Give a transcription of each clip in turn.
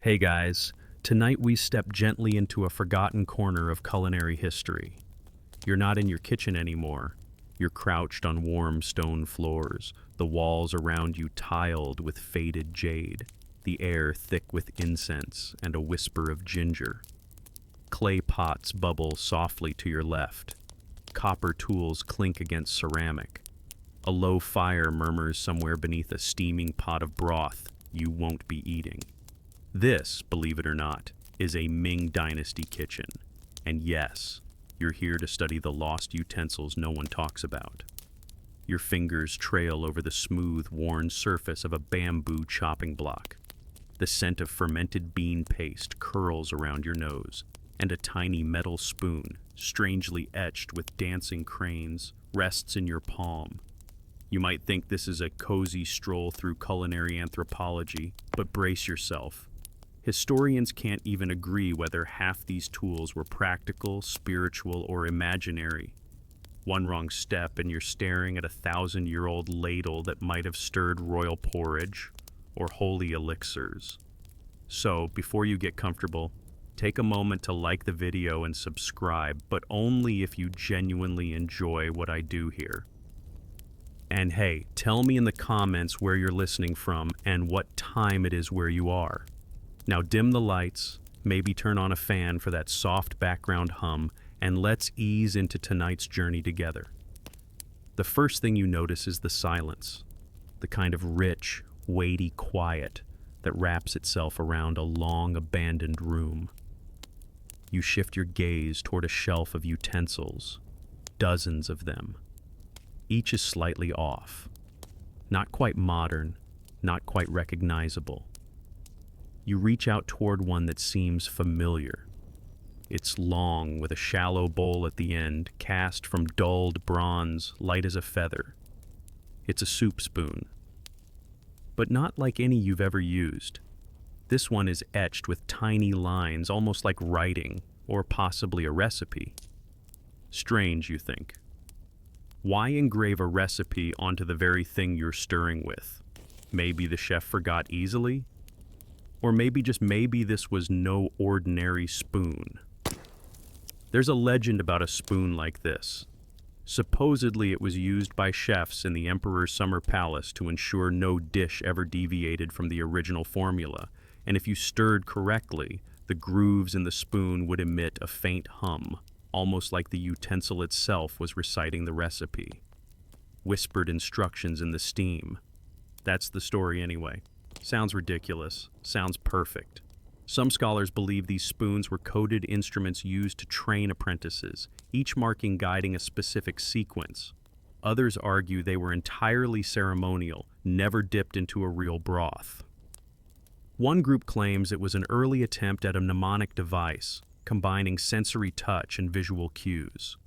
Hey guys, tonight we step gently into a forgotten corner of culinary history. You're not in your kitchen anymore. You're crouched on warm stone floors, the walls around you tiled with faded jade, the air thick with incense and a whisper of ginger. Clay pots bubble softly to your left. Copper tools clink against ceramic. A low fire murmurs somewhere beneath a steaming pot of broth you won't be eating. This, believe it or not, is a Ming Dynasty kitchen. And yes, you're here to study the lost utensils no one talks about. Your fingers trail over the smooth, worn surface of a bamboo chopping block. The scent of fermented bean paste curls around your nose, and a tiny metal spoon, strangely etched with dancing cranes, rests in your palm. You might think this is a cozy stroll through culinary anthropology, but brace yourself. Historians can't even agree whether half these tools were practical, spiritual, or imaginary. One wrong step and you're staring at a 1,000-year-old ladle that might have stirred royal porridge or holy elixirs. So, before you get comfortable, take a moment to like the video and subscribe, but only if you genuinely enjoy what I do here. And hey, tell me in the comments where you're listening from and what time it is where you are. Now dim the lights, maybe turn on a fan for that soft background hum, and let's ease into tonight's journey together. The first thing you notice is the silence, the kind of rich, weighty quiet that wraps itself around a long abandoned room. You shift your gaze toward a shelf of utensils, dozens of them. Each is slightly off, not quite modern, not quite recognizable. You reach out toward one that seems familiar. It's long, with a shallow bowl at the end, cast from dulled bronze, light as a feather. It's a soup spoon. But not like any you've ever used. This one is etched with tiny lines, almost like writing, or possibly a recipe. Strange, you think. Why engrave a recipe onto the very thing you're stirring with? Maybe the chef forgot easily? Or maybe, just maybe, this was no ordinary spoon. There's a legend about a spoon like this. Supposedly it was used by chefs in the emperor's summer palace to ensure no dish ever deviated from the original formula, and if you stirred correctly, the grooves in the spoon would emit a faint hum, almost like the utensil itself was reciting the recipe. Whispered instructions in the steam. That's the story anyway. Sounds ridiculous. Sounds perfect. Some scholars believe these spoons were coded instruments used to train apprentices, each marking guiding a specific sequence. Others argue they were entirely ceremonial, never dipped into a real broth. One group claims it was an early attempt at a mnemonic device, combining sensory touch and visual cues.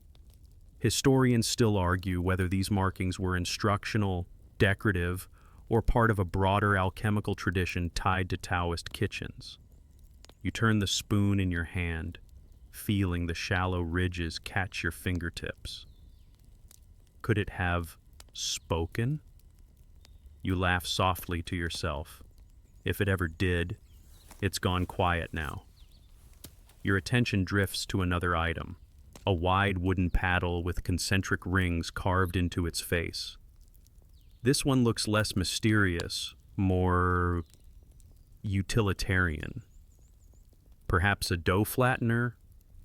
Historians still argue whether these markings were instructional, decorative, or part of a broader alchemical tradition tied to Taoist kitchens. You turn the spoon in your hand, feeling the shallow ridges catch your fingertips. Could it have spoken? You laugh softly to yourself. If it ever did, it's gone quiet now. Your attention drifts to another item, a wide wooden paddle with concentric rings carved into its face. This one looks less mysterious, more utilitarian. Perhaps a dough flattener,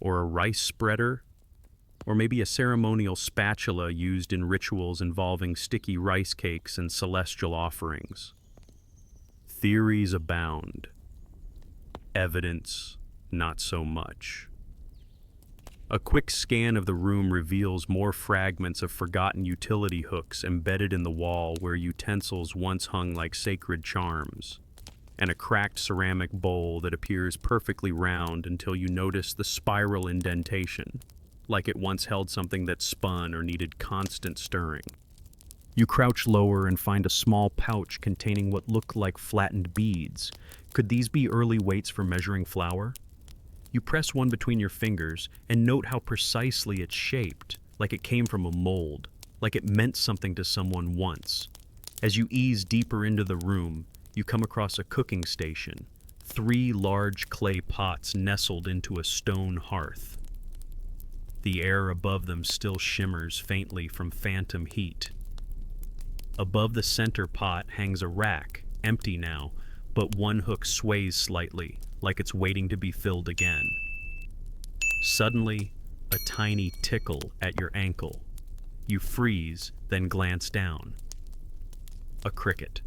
or a rice spreader, or maybe a ceremonial spatula used in rituals involving sticky rice cakes and celestial offerings. Theories abound. Evidence, not so much. A quick scan of the room reveals more fragments of forgotten utility hooks embedded in the wall where utensils once hung like sacred charms, and a cracked ceramic bowl that appears perfectly round until you notice the spiral indentation, like it once held something that spun or needed constant stirring. You crouch lower and find a small pouch containing what look like flattened beads. Could these be early weights for measuring flour? You press one between your fingers and note how precisely it's shaped, like it came from a mold, like it meant something to someone once. As you ease deeper into the room, you come across a cooking station, 3 large clay pots nestled into a stone hearth. The air above them still shimmers faintly from phantom heat. Above the center pot hangs a rack, empty now, but one hook sways slightly, like it's waiting to be filled again. Suddenly, a tiny tickle at your ankle. You freeze, then glance down. A cricket.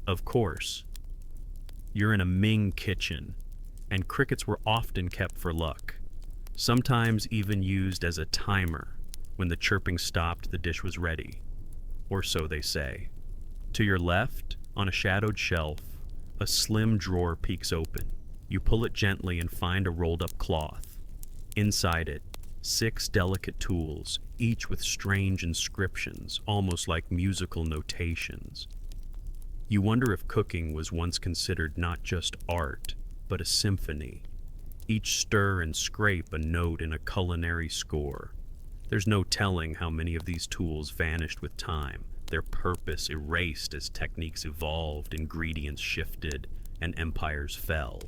Of course. You're in a Ming kitchen, and crickets were often kept for luck, sometimes even used as a timer. When the chirping stopped, the dish was ready. Or so they say. To your left, on a shadowed shelf, a slim drawer peeks open. You pull it gently and find a rolled-up cloth. Inside it, 6 delicate tools, each with strange inscriptions, almost like musical notations. You wonder if cooking was once considered not just art, but a symphony. Each stir and scrape a note in a culinary score. There's no telling how many of these tools vanished with time, their purpose erased as techniques evolved, ingredients shifted, and empires fell.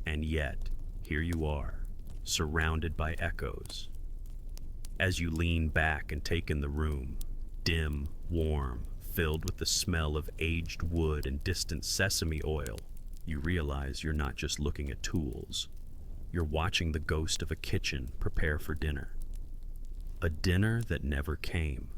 And yet, here you are, surrounded by echoes. As you lean back and take in the room, dim, warm, filled with the smell of aged wood and distant sesame oil, you realize you're not just looking at tools. You're watching the ghost of a kitchen prepare for dinner. A dinner that never came.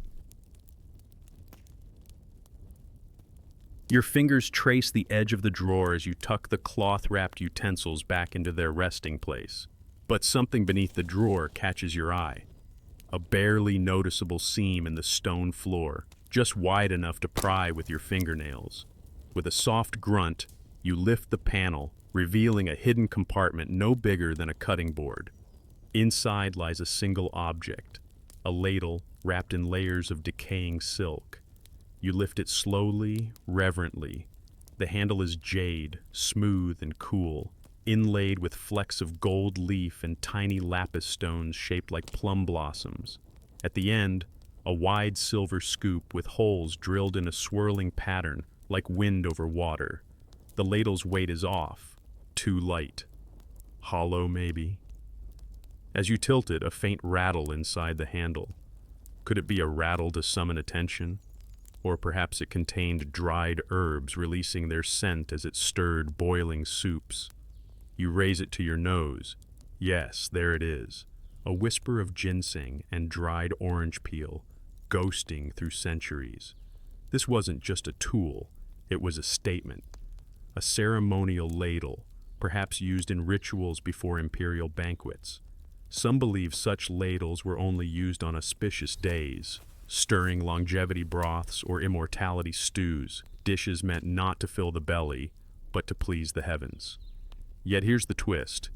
Your fingers trace the edge of the drawer as you tuck the cloth-wrapped utensils back into their resting place. But something beneath the drawer catches your eye. A barely noticeable seam in the stone floor, just wide enough to pry with your fingernails. With a soft grunt, you lift the panel, revealing a hidden compartment no bigger than a cutting board. Inside lies a single object, a ladle wrapped in layers of decaying silk. You lift it slowly, reverently. The handle is jade, smooth and cool, inlaid with flecks of gold leaf and tiny lapis stones shaped like plum blossoms. At the end, a wide silver scoop with holes drilled in a swirling pattern like wind over water. The ladle's weight is off, too light. Hollow, maybe? As you tilt it, a faint rattle inside the handle. Could it be a rattle to summon attention? Or perhaps it contained dried herbs releasing their scent as it stirred boiling soups. You raise it to your nose. Yes, there it is. A whisper of ginseng and dried orange peel, ghosting through centuries. This wasn't just a tool, it was a statement. A ceremonial ladle, perhaps used in rituals before imperial banquets. Some believe such ladles were only used on auspicious days, stirring longevity broths or immortality stews, dishes meant not to fill the belly, but to please the heavens. Yet here's the twist.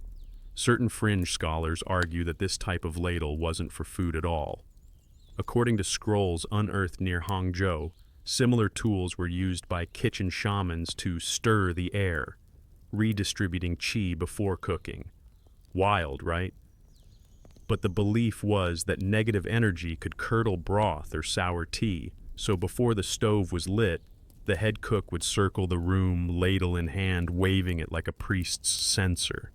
Certain fringe scholars argue that this type of ladle wasn't for food at all. According to scrolls unearthed near Hangzhou, similar tools were used by kitchen shamans to stir the air, redistributing qi before cooking. Wild, right? But the belief was that negative energy could curdle broth or sour tea, so before the stove was lit, the head cook would circle the room, ladle in hand, waving it like a priest's censer.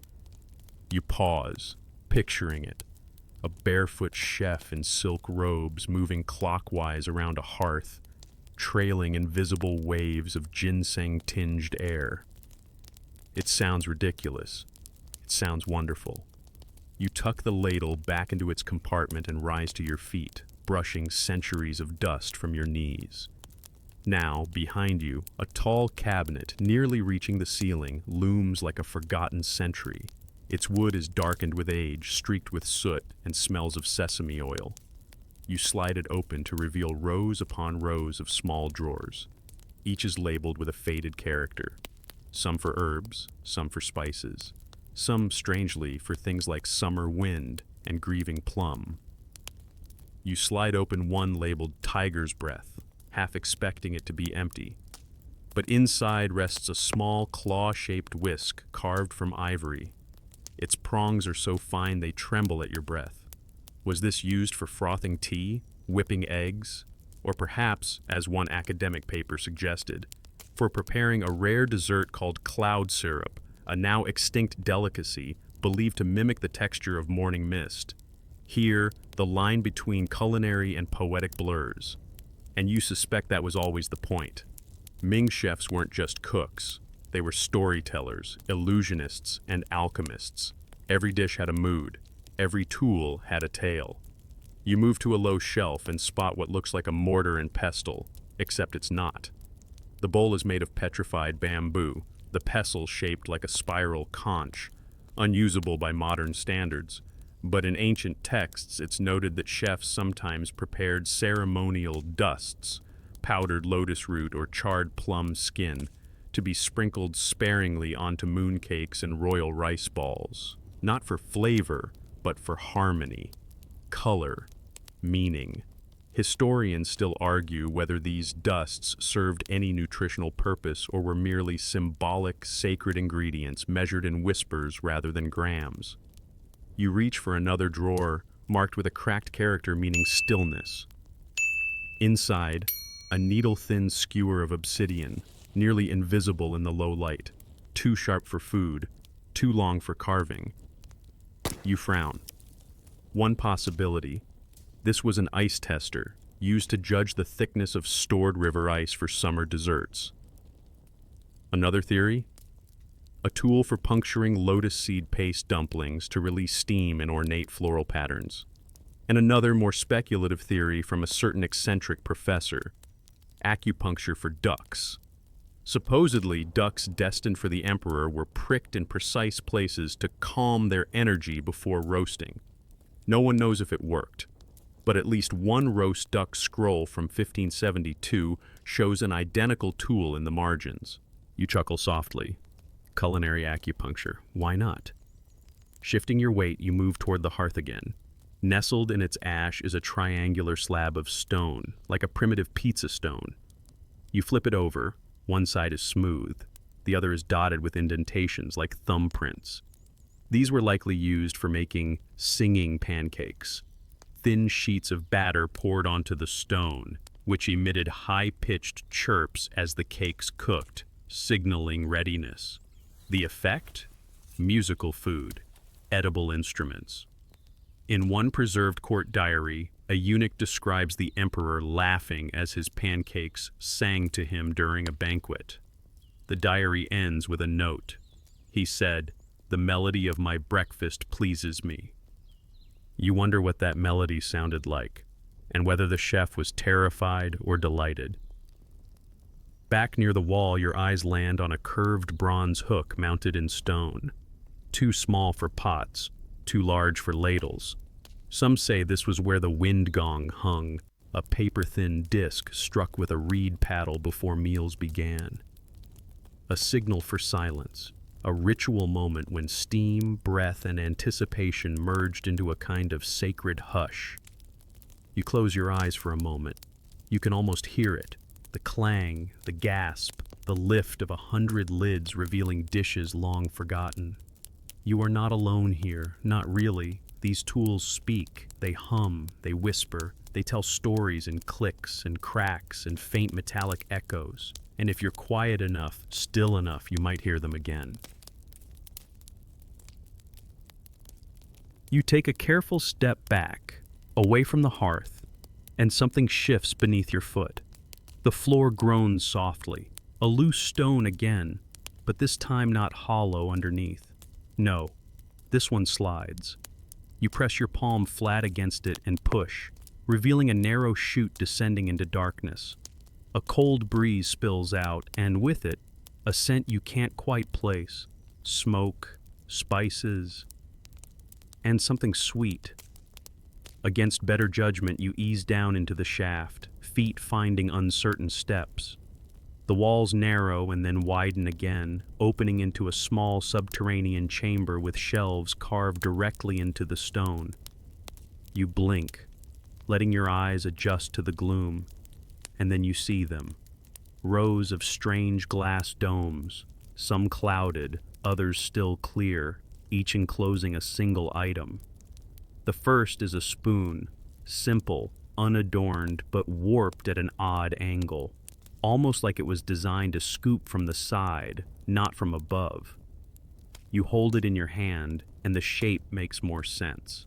You pause, picturing it. A barefoot chef in silk robes moving clockwise around a hearth, trailing invisible waves of ginseng-tinged air. It sounds ridiculous. It sounds wonderful. You tuck the ladle back into its compartment and rise to your feet, brushing centuries of dust from your knees. Now, behind you, a tall cabinet, nearly reaching the ceiling, looms like a forgotten sentry. Its wood is darkened with age, streaked with soot, and smells of sesame oil. You slide it open to reveal rows upon rows of small drawers. Each is labeled with a faded character. Some for herbs, some for spices. Some, strangely, for things like summer wind and grieving plum. You slide open one labeled tiger's breath, half expecting it to be empty. But inside rests a small claw-shaped whisk carved from ivory. Its prongs are so fine they tremble at your breath. Was this used for frothing tea, whipping eggs, or perhaps, as one academic paper suggested, for preparing a rare dessert called cloud syrup, a now extinct delicacy believed to mimic the texture of morning mist. Here, the line between culinary and poetic blurs. And you suspect that was always the point. Ming chefs weren't just cooks. They were storytellers, illusionists, and alchemists. Every dish had a mood. Every tool had a tale. You move to a low shelf and spot what looks like a mortar and pestle, except it's not. The bowl is made of petrified bamboo, the pestle shaped like a spiral conch, unusable by modern standards. But in ancient texts, it's noted that chefs sometimes prepared ceremonial dusts, powdered lotus root or charred plum skin, to be sprinkled sparingly onto mooncakes and royal rice balls, not for flavor, but for harmony, color, meaning. Historians still argue whether these dusts served any nutritional purpose or were merely symbolic, sacred ingredients measured in whispers rather than grams. You reach for another drawer, marked with a cracked character meaning stillness. Inside, a needle-thin skewer of obsidian, nearly invisible in the low light, too sharp for food, too long for carving. You frown. One possibility. This was an ice tester, used to judge the thickness of stored river ice for summer desserts. Another theory? A tool for puncturing lotus seed paste dumplings to release steam in ornate floral patterns. And another more speculative theory from a certain eccentric professor: acupuncture for ducks. Supposedly, ducks destined for the emperor were pricked in precise places to calm their energy before roasting. No one knows if it worked, but at least one roast duck scroll from 1572 shows an identical tool in the margins. You chuckle softly. Culinary acupuncture, why not? Shifting your weight, you move toward the hearth again. Nestled in its ash is a triangular slab of stone, like a primitive pizza stone. You flip it over. One side is smooth. The other is dotted with indentations like thumbprints. These were likely used for making singing pancakes. Thin sheets of batter poured onto the stone, which emitted high-pitched chirps as the cakes cooked, signaling readiness. The effect? Musical food, edible instruments. In one preserved court diary, a eunuch describes the emperor laughing as his pancakes sang to him during a banquet. The diary ends with a note. He said, "The melody of my breakfast pleases me." You wonder what that melody sounded like, and whether the chef was terrified or delighted. Back near the wall, your eyes land on a curved bronze hook mounted in stone. Too small for pots, too large for ladles. Some say this was where the wind gong hung, a paper-thin disc struck with a reed paddle before meals began. A signal for silence, a ritual moment when steam, breath, and anticipation merged into a kind of sacred hush. You close your eyes for a moment. You can almost hear it, the clang, the gasp, the lift of 100 lids revealing dishes long forgotten. You are not alone here, not really. These tools speak, they hum, they whisper, they tell stories in clicks and cracks and faint metallic echoes. And if you're quiet enough, still enough, you might hear them again. You take a careful step back, away from the hearth, and something shifts beneath your foot. The floor groans softly, a loose stone again, but this time not hollow underneath. No, this one slides. You press your palm flat against it and push, revealing a narrow chute descending into darkness. A cold breeze spills out, and with it, a scent you can't quite place. Smoke, spices, and something sweet. Against better judgment, you ease down into the shaft, feet finding uncertain steps. The walls narrow and then widen again, opening into a small subterranean chamber with shelves carved directly into the stone. You blink, letting your eyes adjust to the gloom, and then you see them. Rows of strange glass domes, some clouded, others still clear, each enclosing a single item. The first is a spoon, simple, unadorned, but warped at an odd angle. almost like it was designed to scoop from the side, not from above. You hold it in your hand, and the shape makes more sense.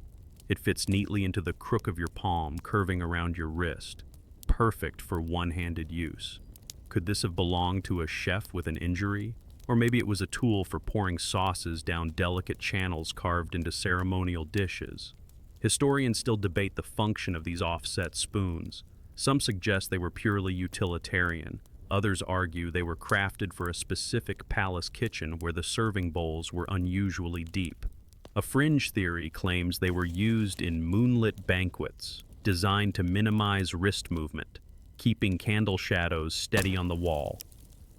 It fits neatly into the crook of your palm, curving around your wrist, perfect for one-handed use. Could this have belonged to a chef with an injury? Or maybe it was a tool for pouring sauces down delicate channels carved into ceremonial dishes. Historians still debate the function of these offset spoons. Some suggest they were purely utilitarian. Others argue they were crafted for a specific palace kitchen where the serving bowls were unusually deep. A fringe theory claims they were used in moonlit banquets, designed to minimize wrist movement, keeping candle shadows steady on the wall.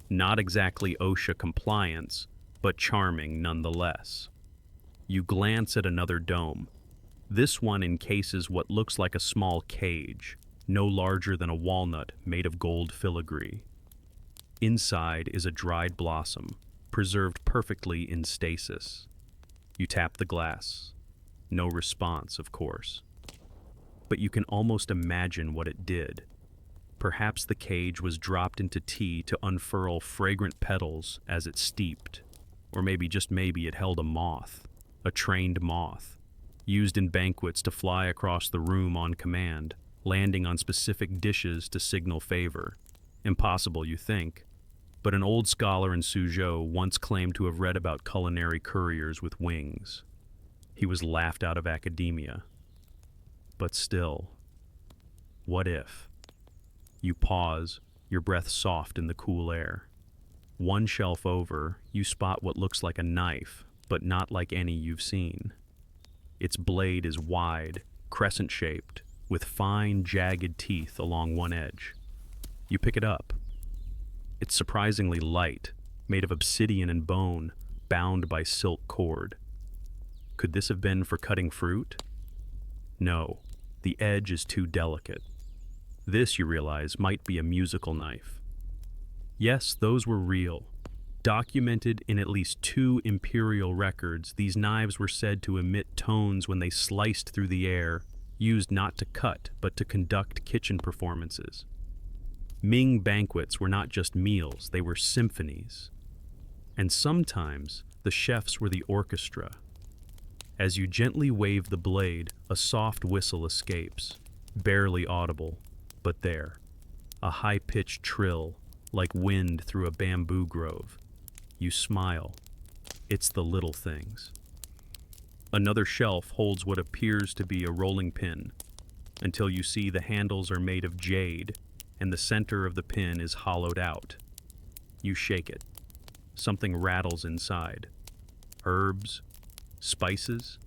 Not exactly OSHA compliance, but charming nonetheless. You glance at another dome. This one encases what looks like a small cage, no larger than a walnut made of gold filigree. Inside is a dried blossom, preserved perfectly in stasis. You tap the glass. No response, of course. But you can almost imagine what it did. Perhaps the cage was dropped into tea to unfurl fragrant petals as it steeped. Or maybe, just maybe, it held a moth, a trained moth, used in banquets to fly across the room on command, landing on specific dishes to signal favor. Impossible, you think. But an old scholar in Suzhou once claimed to have read about culinary couriers with wings. He was laughed out of academia. But still, what if? You pause, your breath soft in the cool air. One shelf over, you spot what looks like a knife, but not like any you've seen. Its blade is wide, crescent-shaped, with fine, jagged teeth along one edge. You pick it up. It's surprisingly light, made of obsidian and bone, bound by silk cord. Could this have been for cutting fruit? No, the edge is too delicate. This, you realize, might be a musical knife. Yes, those were real. Documented in at least 2 imperial records, these knives were said to emit tones when they sliced through the air, used not to cut, but to conduct kitchen performances. Ming banquets were not just meals, they were symphonies. And sometimes, the chefs were the orchestra. As you gently wave the blade, a soft whistle escapes, barely audible, but there. A high-pitched trill, like wind through a bamboo grove. You smile. It's the little things. Another shelf holds what appears to be a rolling pin, until you see the handles are made of jade, and the center of the pin is hollowed out. You shake it. Something rattles inside. Herbs? Spices?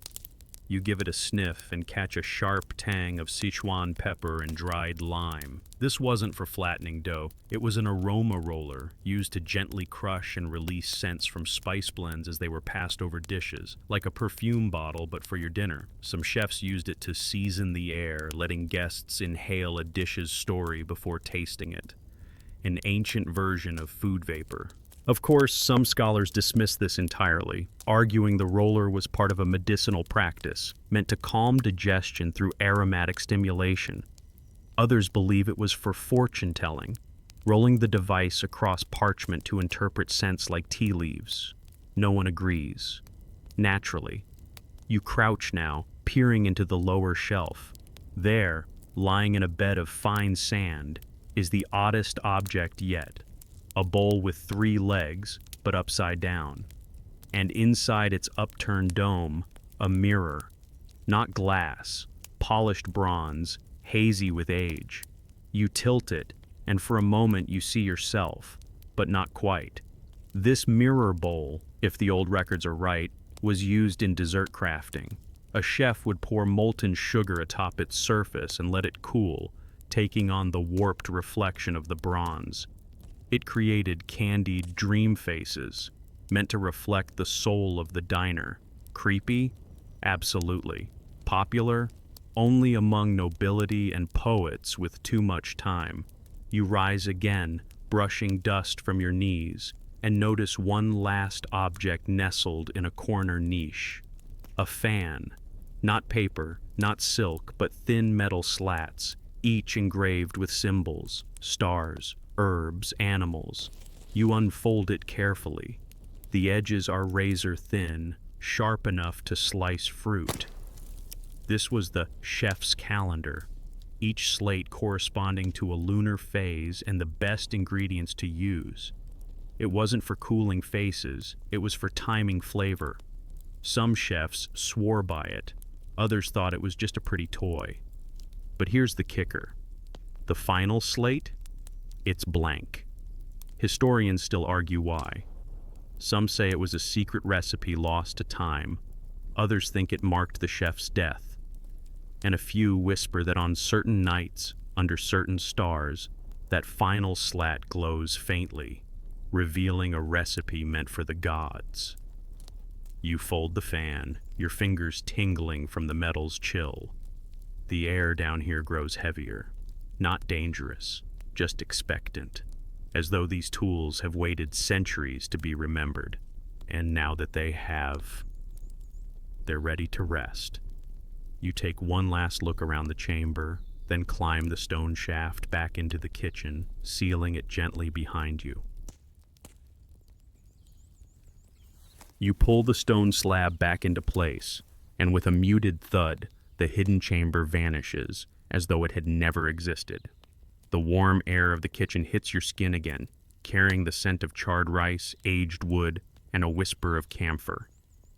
You give it a sniff and catch a sharp tang of Sichuan pepper and dried lime. This wasn't for flattening dough. It was an aroma roller used to gently crush and release scents from spice blends as they were passed over dishes, like a perfume bottle but for your dinner. Some chefs used it to season the air, letting guests inhale a dish's story before tasting it. An ancient version of food vapor. Of course, some scholars dismiss this entirely, arguing the roller was part of a medicinal practice, meant to calm digestion through aromatic stimulation. Others believe it was for fortune-telling, rolling the device across parchment to interpret scents like tea leaves. No one agrees. Naturally, you crouch now, peering into the lower shelf. There, lying in a bed of fine sand, is the oddest object yet. A bowl with 3 legs, but upside down. And inside its upturned dome, a mirror. Not glass, polished bronze, hazy with age. You tilt it, and for a moment you see yourself, but not quite. This mirror bowl, if the old records are right, was used in dessert crafting. A chef would pour molten sugar atop its surface and let it cool, taking on the warped reflection of the bronze. It created candied dream faces, meant to reflect the soul of the diner. Creepy? Absolutely. Popular? Only among nobility and poets with too much time. You rise again, brushing dust from your knees, and notice one last object nestled in a corner niche. A fan. Not paper, not silk, but thin metal slats, each engraved with symbols, stars, herbs, animals. You unfold it carefully. The edges are razor thin, sharp enough to slice fruit. This was the chef's calendar, each slate corresponding to a lunar phase and the best ingredients to use. It wasn't for cooling faces, it was for timing flavor. Some chefs swore by it, others thought it was just a pretty toy. But here's the kicker. The final slate? It's blank. Historians still argue why. Some say it was a secret recipe lost to time. Others think it marked the chef's death. And a few whisper that on certain nights, under certain stars, that final slat glows faintly, revealing a recipe meant for the gods. You fold the fan, your fingers tingling from the metal's chill. The air down here grows heavier, not dangerous, just expectant, as though these tools have waited centuries to be remembered. And now that they have, they're ready to rest. You take one last look around the chamber, then climb the stone shaft back into the kitchen, sealing it gently behind you. You pull the stone slab back into place, and with a muted thud, the hidden chamber vanishes, as though it had never existed. The warm air of the kitchen hits your skin again, carrying the scent of charred rice, aged wood, and a whisper of camphor.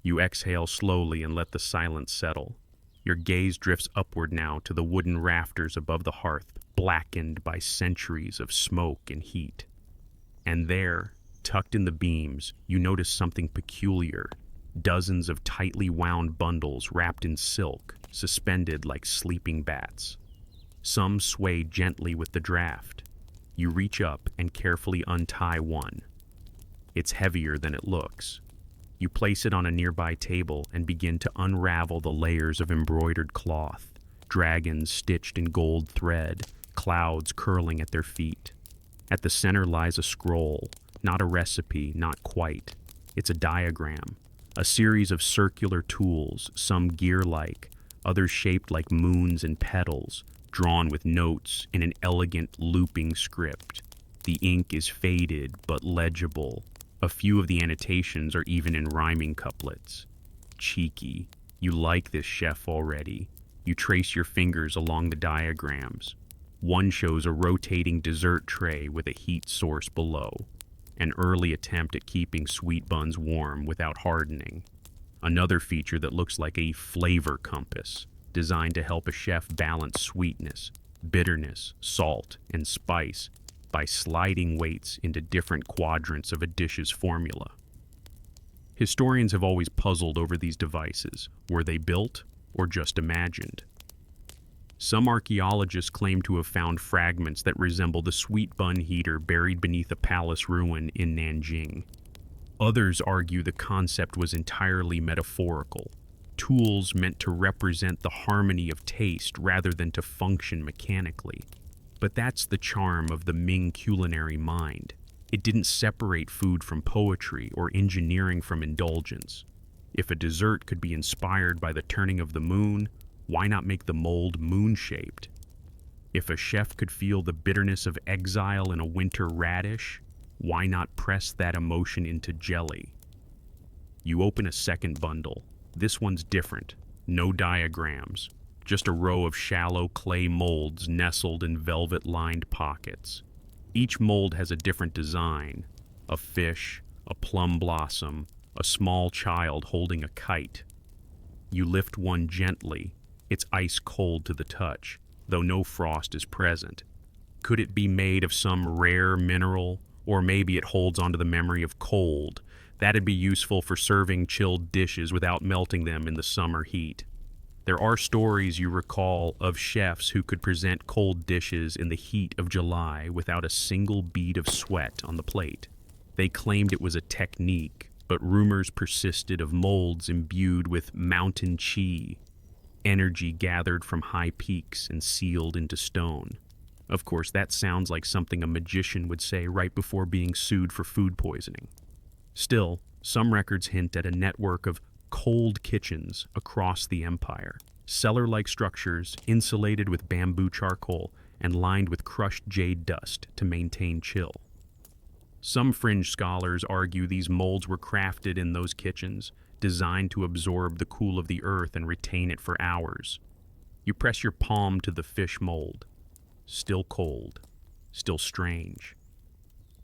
You exhale slowly and let the silence settle. Your gaze drifts upward now to the wooden rafters above the hearth, blackened by centuries of smoke and heat. And there, tucked in the beams, you notice something peculiar. Dozens of tightly wound bundles wrapped in silk, suspended like sleeping bats. Some sway gently with the draft. You reach up and carefully untie one. It's heavier than it looks. You place it on a nearby table and begin to unravel the layers of embroidered cloth, dragons stitched in gold thread, clouds curling at their feet. At the center lies a scroll, not a recipe, not quite. It's a diagram, a series of circular tools, some gear-like, others shaped like moons and petals, drawn with notes in an elegant looping script. The ink is faded but legible. A few of the annotations are even in rhyming couplets. Cheeky. You like this chef already. You trace your fingers along the diagrams. One shows a rotating dessert tray with a heat source below, an early attempt at keeping sweet buns warm without hardening. Another feature that looks like a flavor compass, designed to help a chef balance sweetness, bitterness, salt, and spice by sliding weights into different quadrants of a dish's formula. Historians have always puzzled over these devices. Were they built or just imagined? Some archaeologists claim to have found fragments that resemble the sweet bun heater buried beneath a palace ruin in Nanjing. Others argue the concept was entirely metaphorical, tools meant to represent the harmony of taste rather than to function mechanically. But that's the charm of the Ming culinary mind. It didn't separate food from poetry or engineering from indulgence. If a dessert could be inspired by the turning of the moon, why not make the mold moon-shaped? If a chef could feel the bitterness of exile in a winter radish, why not press that emotion into jelly? You open a second bundle. This one's different. No diagrams. Just a row of shallow clay molds nestled in velvet-lined pockets. Each mold has a different design. A fish, a plum blossom, a small child holding a kite. You lift one gently. It's ice cold to the touch, though no frost is present. Could it be made of some rare mineral, or maybe it holds onto the memory of cold? That'd be useful for serving chilled dishes without melting them in the summer heat. There are stories you recall of chefs who could present cold dishes in the heat of July without a single bead of sweat on the plate. They claimed it was a technique, but rumors persisted of molds imbued with mountain chi, energy gathered from high peaks and sealed into stone. Of course, that sounds like something a magician would say right before being sued for food poisoning. Still, some records hint at a network of cold kitchens across the empire, cellar-like structures insulated with bamboo charcoal and lined with crushed jade dust to maintain chill. Some fringe scholars argue these molds were crafted in those kitchens, designed to absorb the cool of the earth and retain it for hours. You press your palm to the fish mold. Still cold. Still strange.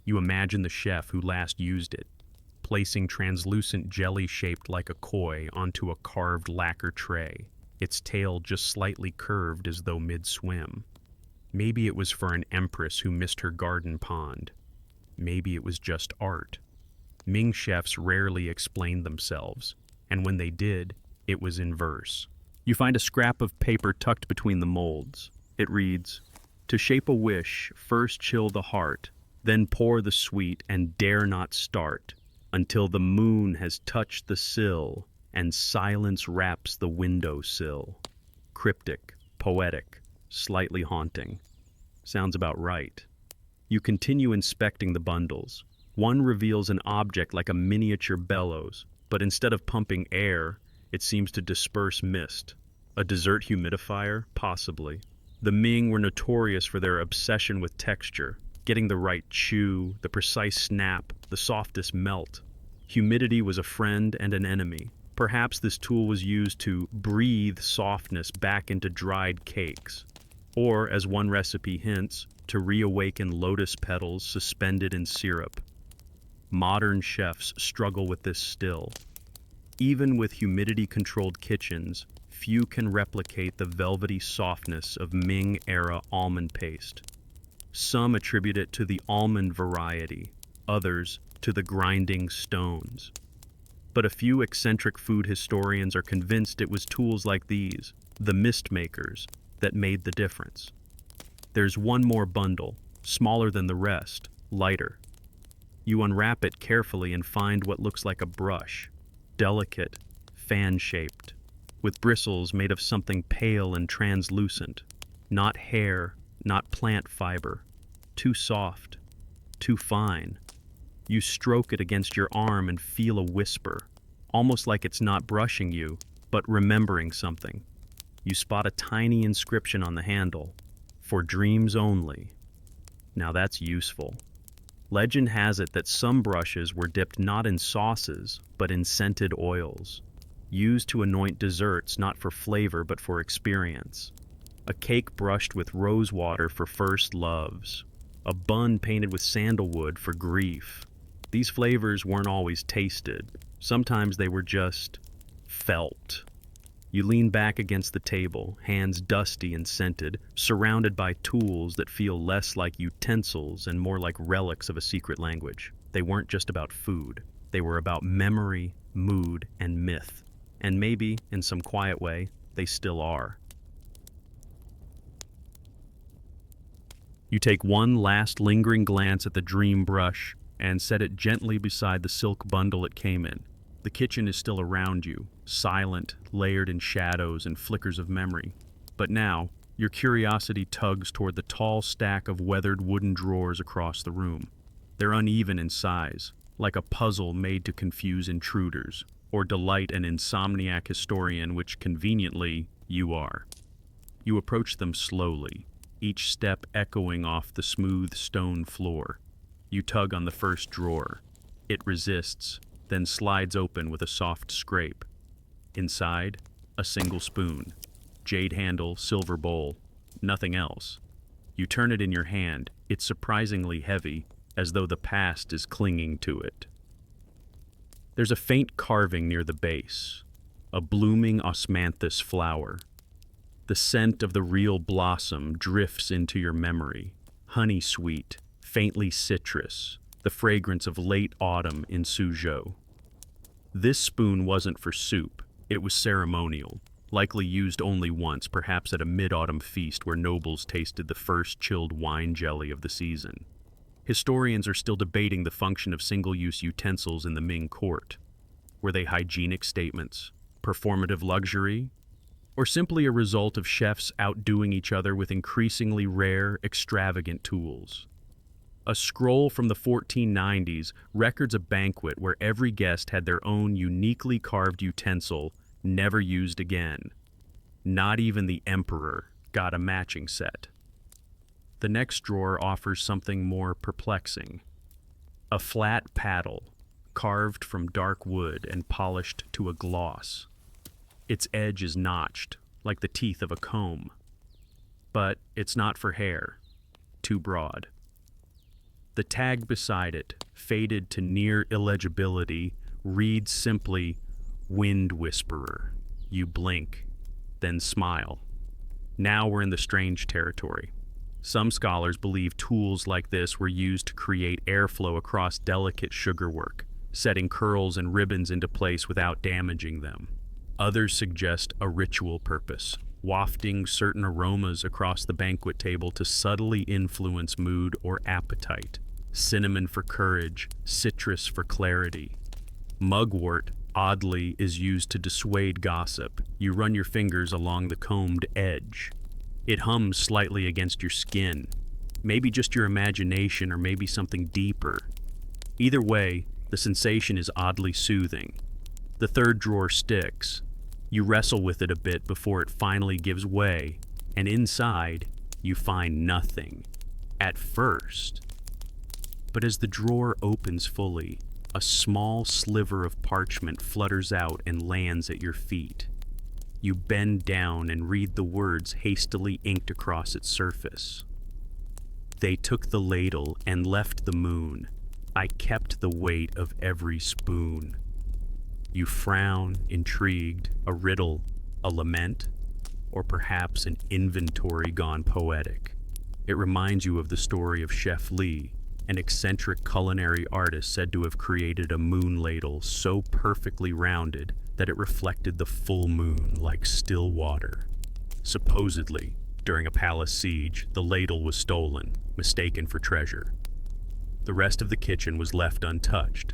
You imagine the chef who last used it, placing translucent jelly shaped like a koi onto a carved lacquer tray, its tail just slightly curved as though mid-swim. Maybe it was for an empress who missed her garden pond. Maybe it was just art. Ming chefs rarely explained themselves, and when they did, it was in verse. You find a scrap of paper tucked between the molds. It reads, "To shape a wish, first chill the heart, then pour the sweet and dare not start, until the moon has touched the sill and silence wraps the window sill." Cryptic, poetic, slightly haunting. Sounds about right. You continue inspecting the bundles. One reveals an object like a miniature bellows, but instead of pumping air, it seems to disperse mist. A dessert humidifier? Possibly. The Ming were notorious for their obsession with texture, getting the right chew, the precise snap, the softest melt. Humidity was a friend and an enemy. Perhaps this tool was used to breathe softness back into dried cakes. Or, as one recipe hints, to reawaken lotus petals suspended in syrup. Modern chefs struggle with this still. Even with humidity-controlled kitchens, few can replicate the velvety softness of Ming-era almond paste. Some attribute it to the almond variety, others to the grinding stones. But a few eccentric food historians are convinced it was tools like these, the mist makers, that made the difference. There's one more bundle, smaller than the rest, lighter. You unwrap it carefully and find what looks like a brush, delicate, fan-shaped, with bristles made of something pale and translucent. Not hair, not plant fiber. Too soft, too fine. You stroke it against your arm and feel a whisper, almost like it's not brushing you, but remembering something. You spot a tiny inscription on the handle, "For dreams only." Now that's useful. Legend has it that some brushes were dipped not in sauces, but in scented oils, used to anoint desserts not for flavor but for experience. A cake brushed with rose water for first loves. A bun painted with sandalwood for grief. These flavors weren't always tasted. Sometimes they were just felt. You lean back against the table, hands dusty and scented, surrounded by tools that feel less like utensils and more like relics of a secret language. They weren't just about food. They were about memory, mood, and myth. And maybe, in some quiet way, they still are. You take one last lingering glance at the dream brush and set it gently beside the silk bundle it came in. The kitchen is still around you, silent, layered in shadows and flickers of memory. But now, your curiosity tugs toward the tall stack of weathered wooden drawers across the room. They're uneven in size, like a puzzle made to confuse intruders, or delight an insomniac historian, which conveniently you are. You approach them slowly, each step echoing off the smooth stone floor. You tug on the first drawer. It resists, then slides open with a soft scrape. Inside, a single spoon. Jade handle, silver bowl, nothing else. You turn it in your hand. It's surprisingly heavy, as though the past is clinging to it. There's a faint carving near the base, a blooming osmanthus flower. The scent of the real blossom drifts into your memory, honey sweet, faintly citrus, the fragrance of late autumn in Suzhou. This spoon wasn't for soup, it was ceremonial, likely used only once, perhaps at a mid-autumn feast where nobles tasted the first chilled wine jelly of the season. Historians are still debating the function of single-use utensils in the Ming court. Were they hygienic statements, performative luxury, or simply a result of chefs outdoing each other with increasingly rare, extravagant tools? A scroll from the 1490s records a banquet where every guest had their own uniquely carved utensil, never used again. Not even the emperor got a matching set. The next drawer offers something more perplexing. A flat paddle, carved from dark wood and polished to a gloss. Its edge is notched, like the teeth of a comb. But it's not for hair. Too broad. The tag beside it, faded to near illegibility, reads simply, "Wind Whisperer." You blink, then smile. Now we're in the strange territory. Some scholars believe tools like this were used to create airflow across delicate sugarwork, setting curls and ribbons into place without damaging them. Others suggest a ritual purpose, wafting certain aromas across the banquet table to subtly influence mood or appetite. Cinnamon for courage, citrus for clarity. Mugwort, oddly, is used to dissuade gossip. You run your fingers along the combed edge. It hums slightly against your skin. Maybe just your imagination, or maybe something deeper. Either way, the sensation is oddly soothing. The third drawer sticks. You wrestle with it a bit before it finally gives way, and inside, you find nothing. At first. But as the drawer opens fully, a small sliver of parchment flutters out and lands at your feet. You bend down and read the words hastily inked across its surface. They took the ladle and left the moon. I kept the weight of every spoon. You frown, intrigued, a riddle, a lament, or perhaps an inventory gone poetic. It reminds you of the story of Chef Lee, an eccentric culinary artist said to have created a moon ladle so perfectly rounded that it reflected the full moon like still water. Supposedly, during a palace siege, the ladle was stolen, mistaken for treasure. The rest of the kitchen was left untouched.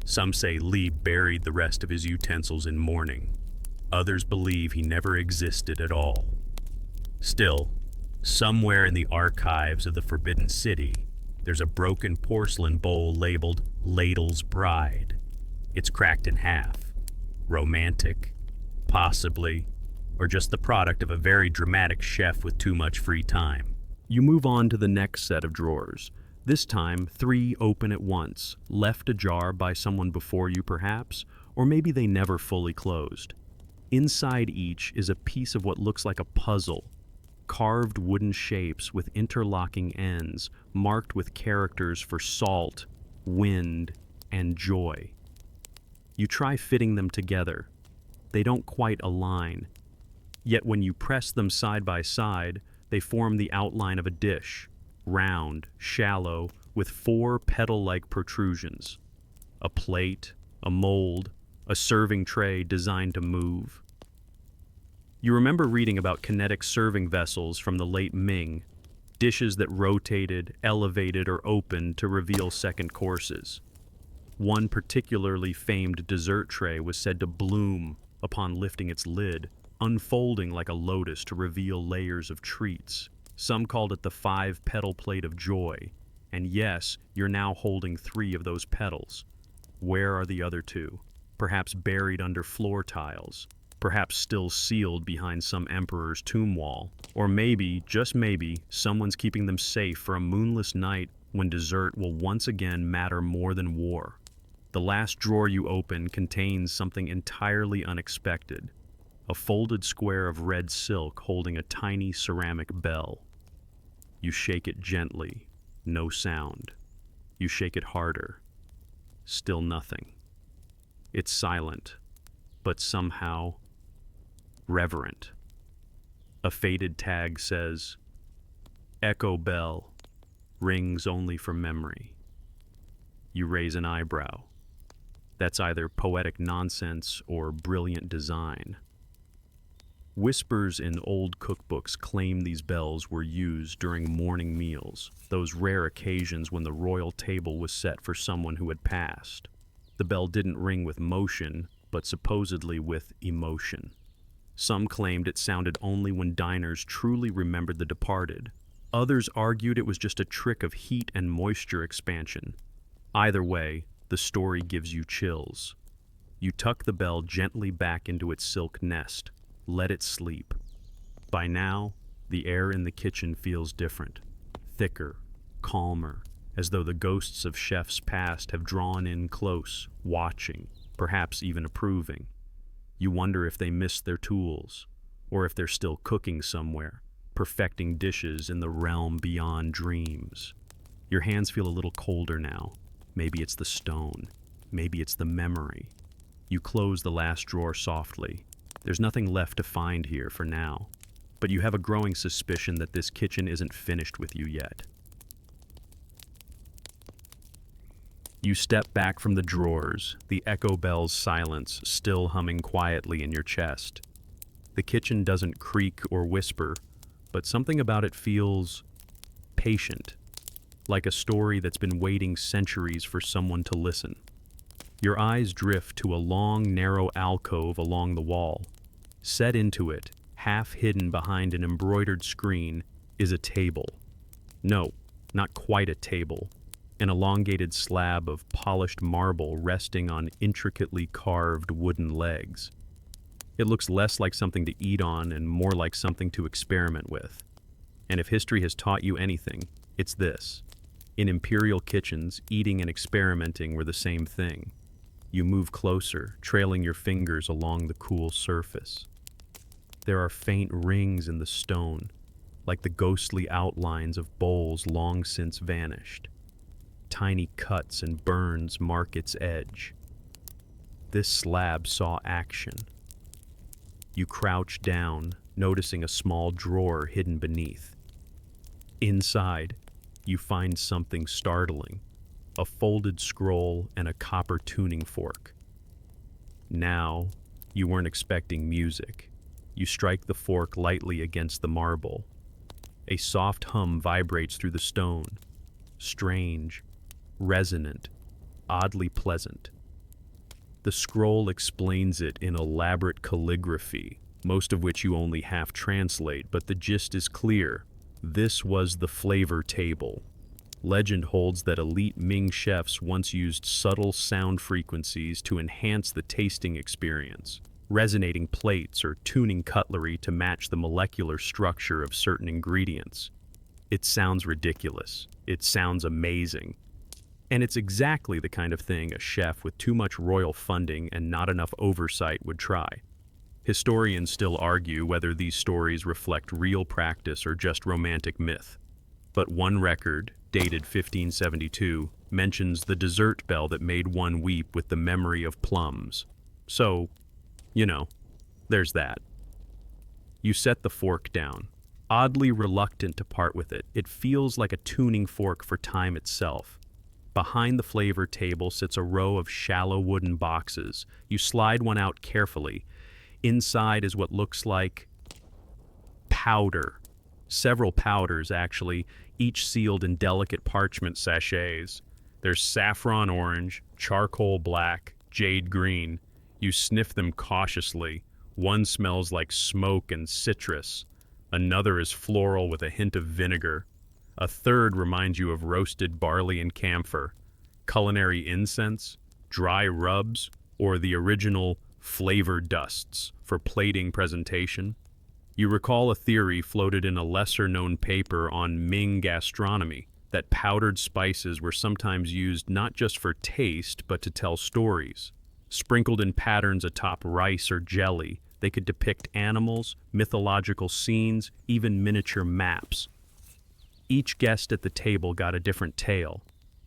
Some say Lee buried the rest of his utensils in mourning. Others believe he never existed at all. Still, somewhere in the archives of the Forbidden City, there's a broken porcelain bowl labeled Ladle's Bride. It's cracked in half. Romantic, possibly, or just the product of a very dramatic chef with too much free time. You move on to the next set of drawers. This time, 3 open at once, left ajar by someone before you perhaps, or maybe they never fully closed. Inside each is a piece of what looks like a puzzle. Carved wooden shapes with interlocking ends, marked with characters for salt, wind, and joy. You try fitting them together. They don't quite align. Yet when you press them side by side, they form the outline of a dish, round, shallow, with 4 petal-like protrusions. A plate, a mold, a serving tray designed to move. You remember reading about kinetic serving vessels from the late Ming, dishes that rotated, elevated, or opened to reveal second courses. One particularly famed dessert tray was said to bloom upon lifting its lid, unfolding like a lotus to reveal layers of treats. Some called it the 5-petal plate of joy, and yes, you're now holding 3 of those petals. Where are the other 2? Perhaps buried under floor tiles. Perhaps still sealed behind some emperor's tomb wall. Or maybe, just maybe, someone's keeping them safe for a moonless night when dessert will once again matter more than war. The last drawer you open contains something entirely unexpected. A folded square of red silk holding a tiny ceramic bell. You shake it gently, no sound. You shake it harder. Still nothing. It's silent, but somehow reverent. A faded tag says, "Echo bell, rings only for memory." You raise an eyebrow. That's either poetic nonsense or brilliant design. Whispers in old cookbooks claim these bells were used during morning meals, those rare occasions when the royal table was set for someone who had passed. The bell didn't ring with motion, but supposedly with emotion. Some claimed it sounded only when diners truly remembered the departed. Others argued it was just a trick of heat and moisture expansion. Either way, the story gives you chills. You tuck the bell gently back into its silk nest. Let it sleep. By now, the air in the kitchen feels different. thicker, calmer, as though the ghosts of chefs past have drawn in close, watching, perhaps even approving. You wonder if they missed their tools, or if they're still cooking somewhere, perfecting dishes in the realm beyond dreams. Your hands feel a little colder now. Maybe it's the stone. Maybe it's the memory. You close the last drawer softly. There's nothing left to find here for now, but you have a growing suspicion that this kitchen isn't finished with you yet. You step back from the drawers, the echo bell's silence still humming quietly in your chest. The kitchen doesn't creak or whisper, but something about it feels patient, like a story that's been waiting centuries for someone to listen. Your eyes drift to a long, narrow alcove along the wall. Set into it, half hidden behind an embroidered screen, is a table. No, not quite a table. An elongated slab of polished marble resting on intricately carved wooden legs. It looks less like something to eat on and more like something to experiment with. And if history has taught you anything, it's this. In imperial kitchens, eating and experimenting were the same thing. You move closer, trailing your fingers along the cool surface. There are faint rings in the stone, like the ghostly outlines of bowls long since vanished. Tiny cuts and burns mark its edge. This slab saw action. You crouch down, noticing a small drawer hidden beneath. Inside, you find something startling, a folded scroll and a copper tuning fork. Now, you weren't expecting music. You strike the fork lightly against the marble. A soft hum vibrates through the stone, strange, resonant, oddly pleasant. The scroll explains it in elaborate calligraphy, most of which you only half translate, but the gist is clear. This was the flavor table. Legend holds that elite Ming chefs once used subtle sound frequencies to enhance the tasting experience, resonating plates or tuning cutlery to match the molecular structure of certain ingredients. It sounds ridiculous. It sounds amazing. And it's exactly the kind of thing a chef with too much royal funding and not enough oversight would try. Historians still argue whether these stories reflect real practice or just romantic myth. But one record, dated 1572, mentions the dessert bell that made one weep with the memory of plums. So, there's that. You set the fork down, oddly reluctant to part with it. It feels like a tuning fork for time itself. Behind the flavor table sits a row of shallow wooden boxes. You slide one out carefully. Inside is what looks like powder. Several powders, actually, each sealed in delicate parchment sachets. There's saffron orange, charcoal black, jade green. You sniff them cautiously. One smells like smoke and citrus. Another is floral with a hint of vinegar. A third reminds you of roasted barley and camphor, culinary incense, dry rubs, or the original flavor dusts for plating presentation. You recall a theory floated in a lesser-known paper on Ming gastronomy that powdered spices were sometimes used not just for taste but to tell stories. Sprinkled in patterns atop rice or jelly, they could depict animals, mythological scenes, even miniature maps. Each guest at the table got a different tale.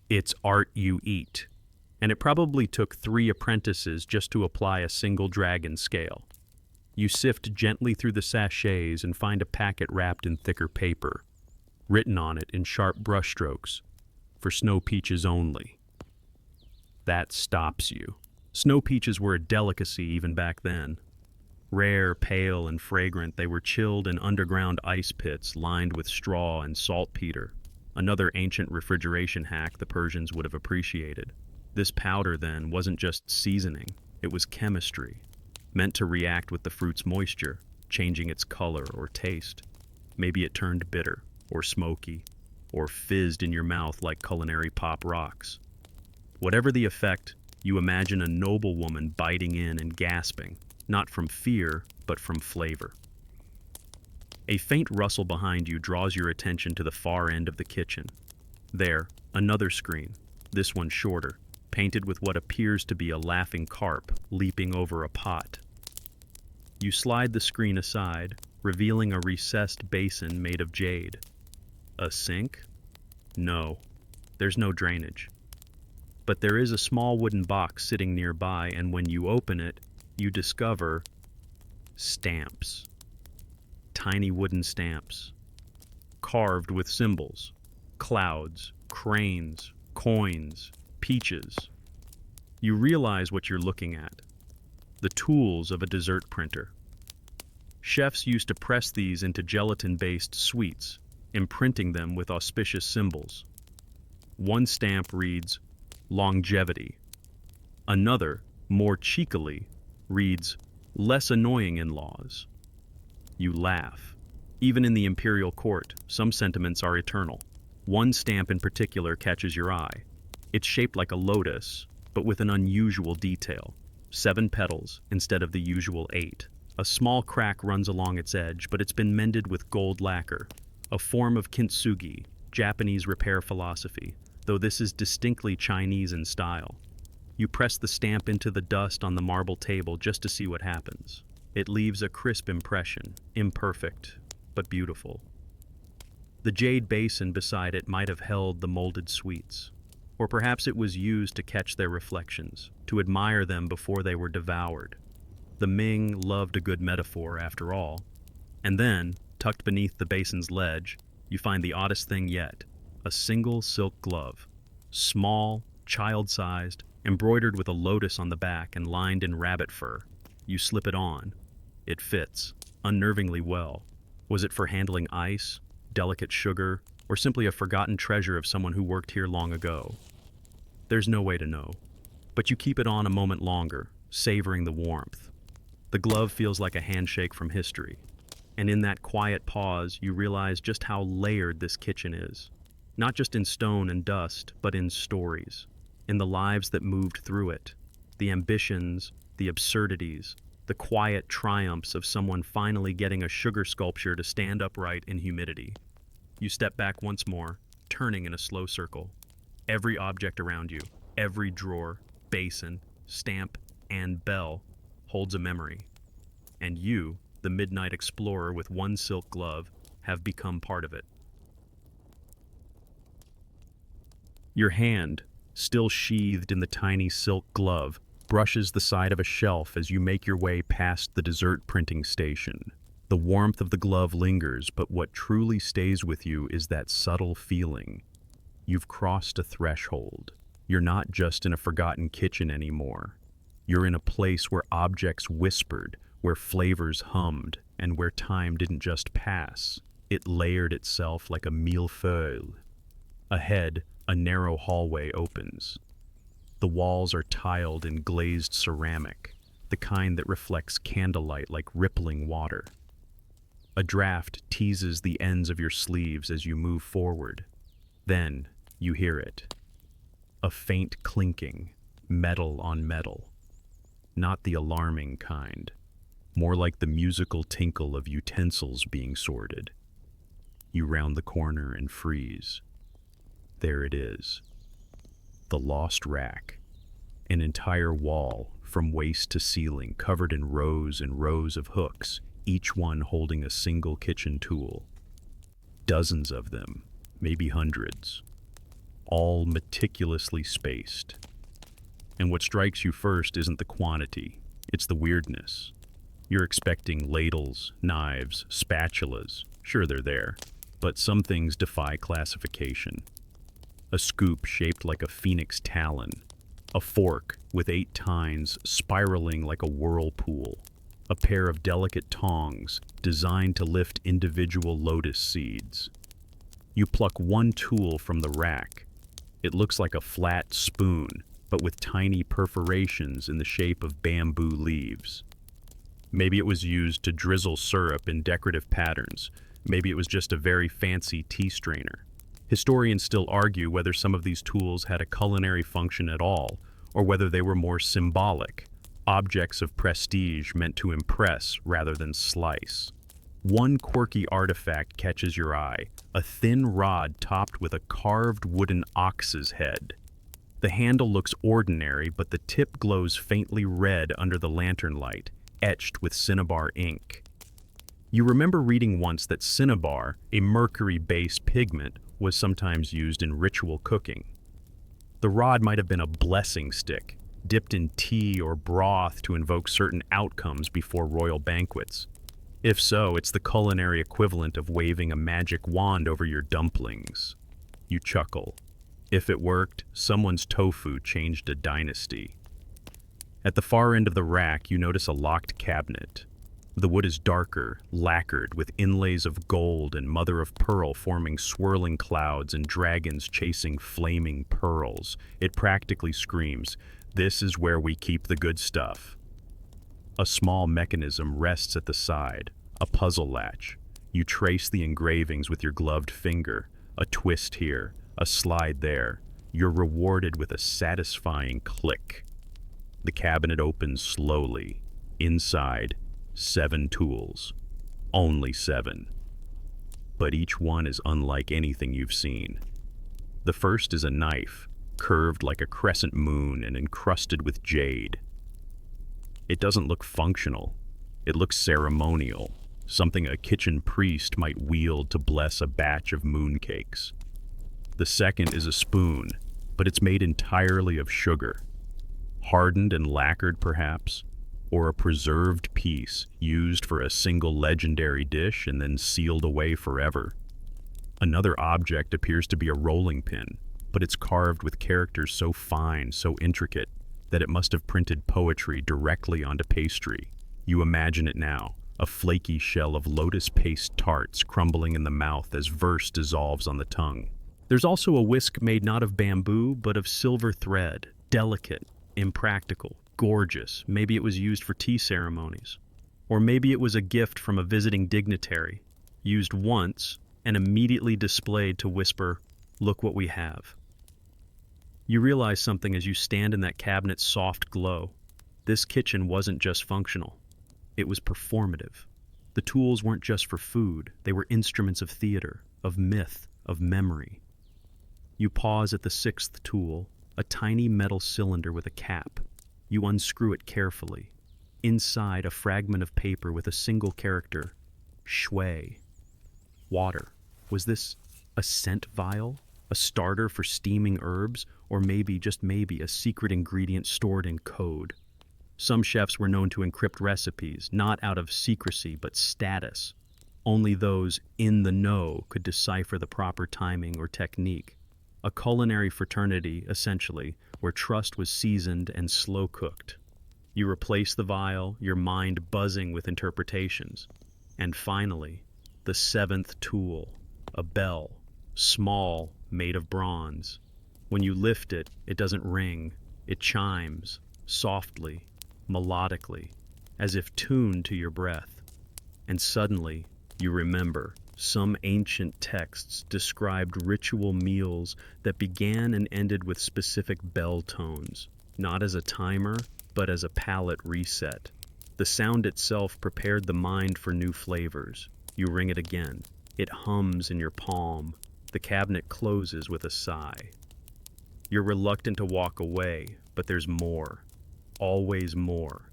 It's art you eat. And it probably took 3 apprentices just to apply a single dragon scale. You sift gently through the sachets and find a packet wrapped in thicker paper, written on it in sharp brushstrokes, for snow peaches only. That stops you. Snow peaches were a delicacy even back then. Rare, pale, and fragrant, they were chilled in underground ice pits lined with straw and saltpeter, another ancient refrigeration hack the Persians would have appreciated. This powder, then, wasn't just seasoning, it was chemistry, meant to react with the fruit's moisture, changing its color or taste. Maybe it turned bitter, or smoky, or fizzed in your mouth like culinary pop rocks. Whatever the effect, you imagine a noblewoman biting in and gasping, not from fear, but from flavor. A faint rustle behind you draws your attention to the far end of the kitchen. There, another screen, this one shorter, painted with what appears to be a laughing carp leaping over a pot. You slide the screen aside, revealing a recessed basin made of jade. A sink? No, there's no drainage. But there is a small wooden box sitting nearby, and when you open it, you discover stamps. Tiny wooden stamps, carved with symbols, clouds, cranes, coins, peaches. You realize what you're looking at. The tools of a dessert printer. Chefs used to press these into gelatin-based sweets, imprinting them with auspicious symbols. One stamp reads, longevity. Another, more cheekily, reads, less annoying in-laws. You laugh. Even in the imperial court, some sentiments are eternal. One stamp in particular catches your eye. It's shaped like a lotus, but with an unusual detail. 7 petals instead of the usual 8. A small crack runs along its edge, but it's been mended with gold lacquer, a form of kintsugi, Japanese repair philosophy, though this is distinctly Chinese in style. You press the stamp into the dust on the marble table just to see what happens. It leaves a crisp impression, imperfect, but beautiful. The jade basin beside it might have held the molded sweets, or perhaps it was used to catch their reflections, to admire them before they were devoured. The Ming loved a good metaphor, after all. And then, tucked beneath the basin's ledge, you find the oddest thing yet, a single silk glove. Small, child-sized, embroidered with a lotus on the back and lined in rabbit fur. You slip it on. It fits, unnervingly well. Was it for handling ice, delicate sugar, or simply a forgotten treasure of someone who worked here long ago? There's no way to know. But you keep it on a moment longer, savoring the warmth. The glove feels like a handshake from history. And in that quiet pause, you realize just how layered this kitchen is. Not just in stone and dust, but in stories. In the lives that moved through it. The ambitions, the absurdities, the quiet triumphs of someone finally getting a sugar sculpture to stand upright in humidity. You step back once more, turning in a slow circle. Every object around you, every drawer, basin, stamp, and bell holds a memory. And you, the midnight explorer with one silk glove, have become part of it. Your hand, still sheathed in the tiny silk glove, brushes the side of a shelf as you make your way past the dessert printing station. The warmth of the glove lingers, but what truly stays with you is that subtle feeling. You've crossed a threshold. You're not just in a forgotten kitchen anymore. You're in a place where objects whispered, where flavors hummed, and where time didn't just pass. It layered itself like a millefeuille. Ahead, a narrow hallway opens. The walls are tiled in glazed ceramic, the kind that reflects candlelight like rippling water. A draft teases the ends of your sleeves as you move forward. Then you hear it. A faint clinking, metal on metal. Not the alarming kind, more like the musical tinkle of utensils being sorted. You round the corner and freeze. There it is. The lost rack. An entire wall, from waist to ceiling, covered in rows and rows of hooks, each one holding a single kitchen tool. Dozens of them, maybe hundreds, all meticulously spaced. And what strikes you first isn't the quantity, it's the weirdness. You're expecting ladles, knives, spatulas. Sure, they're there, but some things defy classification. A scoop shaped like a phoenix talon, a fork with 8 tines spiraling like a whirlpool, a pair of delicate tongs designed to lift individual lotus seeds. You pluck one tool from the rack. It looks like a flat spoon, but with tiny perforations in the shape of bamboo leaves. Maybe it was used to drizzle syrup in decorative patterns. Maybe it was just a very fancy tea strainer. Historians still argue whether some of these tools had a culinary function at all, or whether they were more symbolic, objects of prestige meant to impress rather than slice. One quirky artifact catches your eye, a thin rod topped with a carved wooden ox's head. The handle looks ordinary, but the tip glows faintly red under the lantern light, etched with cinnabar ink. You remember reading once that cinnabar, a mercury-based pigment, was sometimes used in ritual cooking. The rod might have been a blessing stick, dipped in tea or broth to invoke certain outcomes before royal banquets. If so, it's the culinary equivalent of waving a magic wand over your dumplings. You chuckle. If it worked, someone's tofu changed a dynasty. At the far end of the rack, you notice a locked cabinet. The wood is darker, lacquered, with inlays of gold and mother-of-pearl forming swirling clouds and dragons chasing flaming pearls. It practically screams, "This is where we keep the good stuff." A small mechanism rests at the side, a puzzle latch. You trace the engravings with your gloved finger, a twist here, a slide there. You're rewarded with a satisfying click. The cabinet opens slowly. Inside, 7 tools. Only 7. But each one is unlike anything you've seen. The first is a knife, curved like a crescent moon and encrusted with jade. It doesn't look functional. It looks ceremonial, something a kitchen priest might wield to bless a batch of mooncakes. The second is a spoon, but it's made entirely of sugar. Hardened and lacquered, perhaps, or a preserved piece used for a single legendary dish and then sealed away forever. Another object appears to be a rolling pin, but it's carved with characters so fine, so intricate, that it must have printed poetry directly onto pastry. You imagine it now, a flaky shell of lotus paste tarts crumbling in the mouth as verse dissolves on the tongue. There's also a whisk made not of bamboo, but of silver thread, delicate, impractical, gorgeous. Maybe it was used for tea ceremonies. Or maybe it was a gift from a visiting dignitary, used once and immediately displayed to whisper, "Look what we have." You realize something as you stand in that cabinet's soft glow. This kitchen wasn't just functional. It was performative. The tools weren't just for food. They were instruments of theater, of myth, of memory. You pause at the 6th tool, a tiny metal cylinder with a cap. You unscrew it carefully. Inside, a fragment of paper with a single character, shui. Water. Was this a scent vial? A starter for steaming herbs? Or maybe, just maybe, a secret ingredient stored in code? Some chefs were known to encrypt recipes, not out of secrecy, but status. Only those in the know could decipher the proper timing or technique. A culinary fraternity, essentially, where trust was seasoned and slow-cooked. You replace the vial, your mind buzzing with interpretations. And finally, the 7th tool, a bell, small, made of bronze. When you lift it, it doesn't ring. It chimes, softly, melodically, as if tuned to your breath. And suddenly, you remember. Some ancient texts described ritual meals that began and ended with specific bell tones, not as a timer, but as a palate reset. The sound itself prepared the mind for new flavors. You ring it again. It hums in your palm. The cabinet closes with a sigh. You're reluctant to walk away, but there's more. Always more.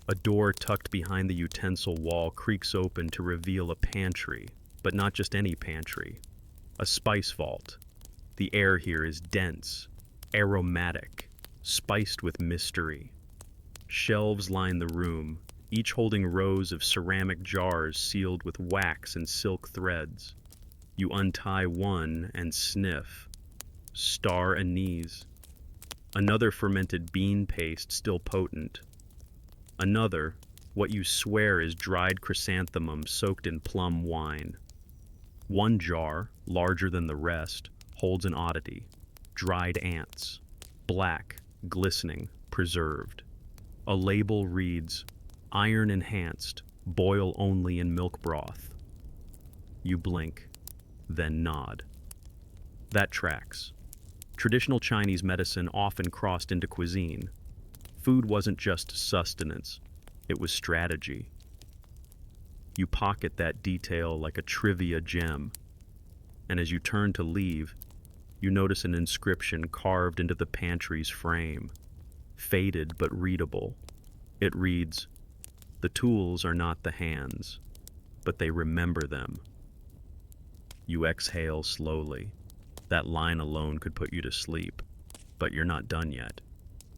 A door tucked behind the utensil wall creaks open to reveal a pantry, but not just any pantry. A spice vault. The air here is dense, aromatic, spiced with mystery. Shelves line the room, each holding rows of ceramic jars sealed with wax and silk threads. You untie one and sniff. Star anise. Another fermented bean paste still potent. Another, what you swear is dried chrysanthemum soaked in plum wine. One jar, larger than the rest, holds an oddity. Dried ants. Black, glistening, preserved. A label reads, "Iron enhanced, boil only in milk broth." You blink, then nod. That tracks. Traditional Chinese medicine often crossed into cuisine. Food wasn't just sustenance, it was strategy. You pocket that detail like a trivia gem, and as you turn to leave, you notice an inscription carved into the pantry's frame, faded but readable. It reads, "The tools are not the hands, but they remember them." You exhale slowly. That line alone could put you to sleep, but you're not done yet.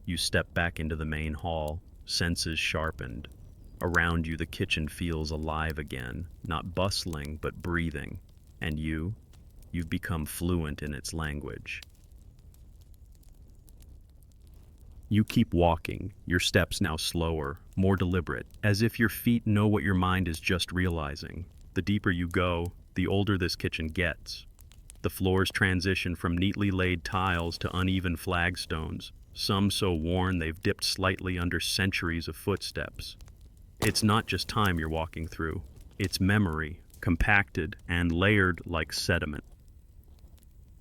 You step back into the main hall, senses sharpened. Around you, the kitchen feels alive again, not bustling, but breathing. And you've become fluent in its language. You keep walking, your steps now slower, more deliberate, as if your feet know what your mind is just realizing. The deeper you go, the older this kitchen gets. The floors transition from neatly laid tiles to uneven flagstones, some so worn they've dipped slightly under centuries of footsteps. It's not just time you're walking through, it's memory, compacted and layered like sediment.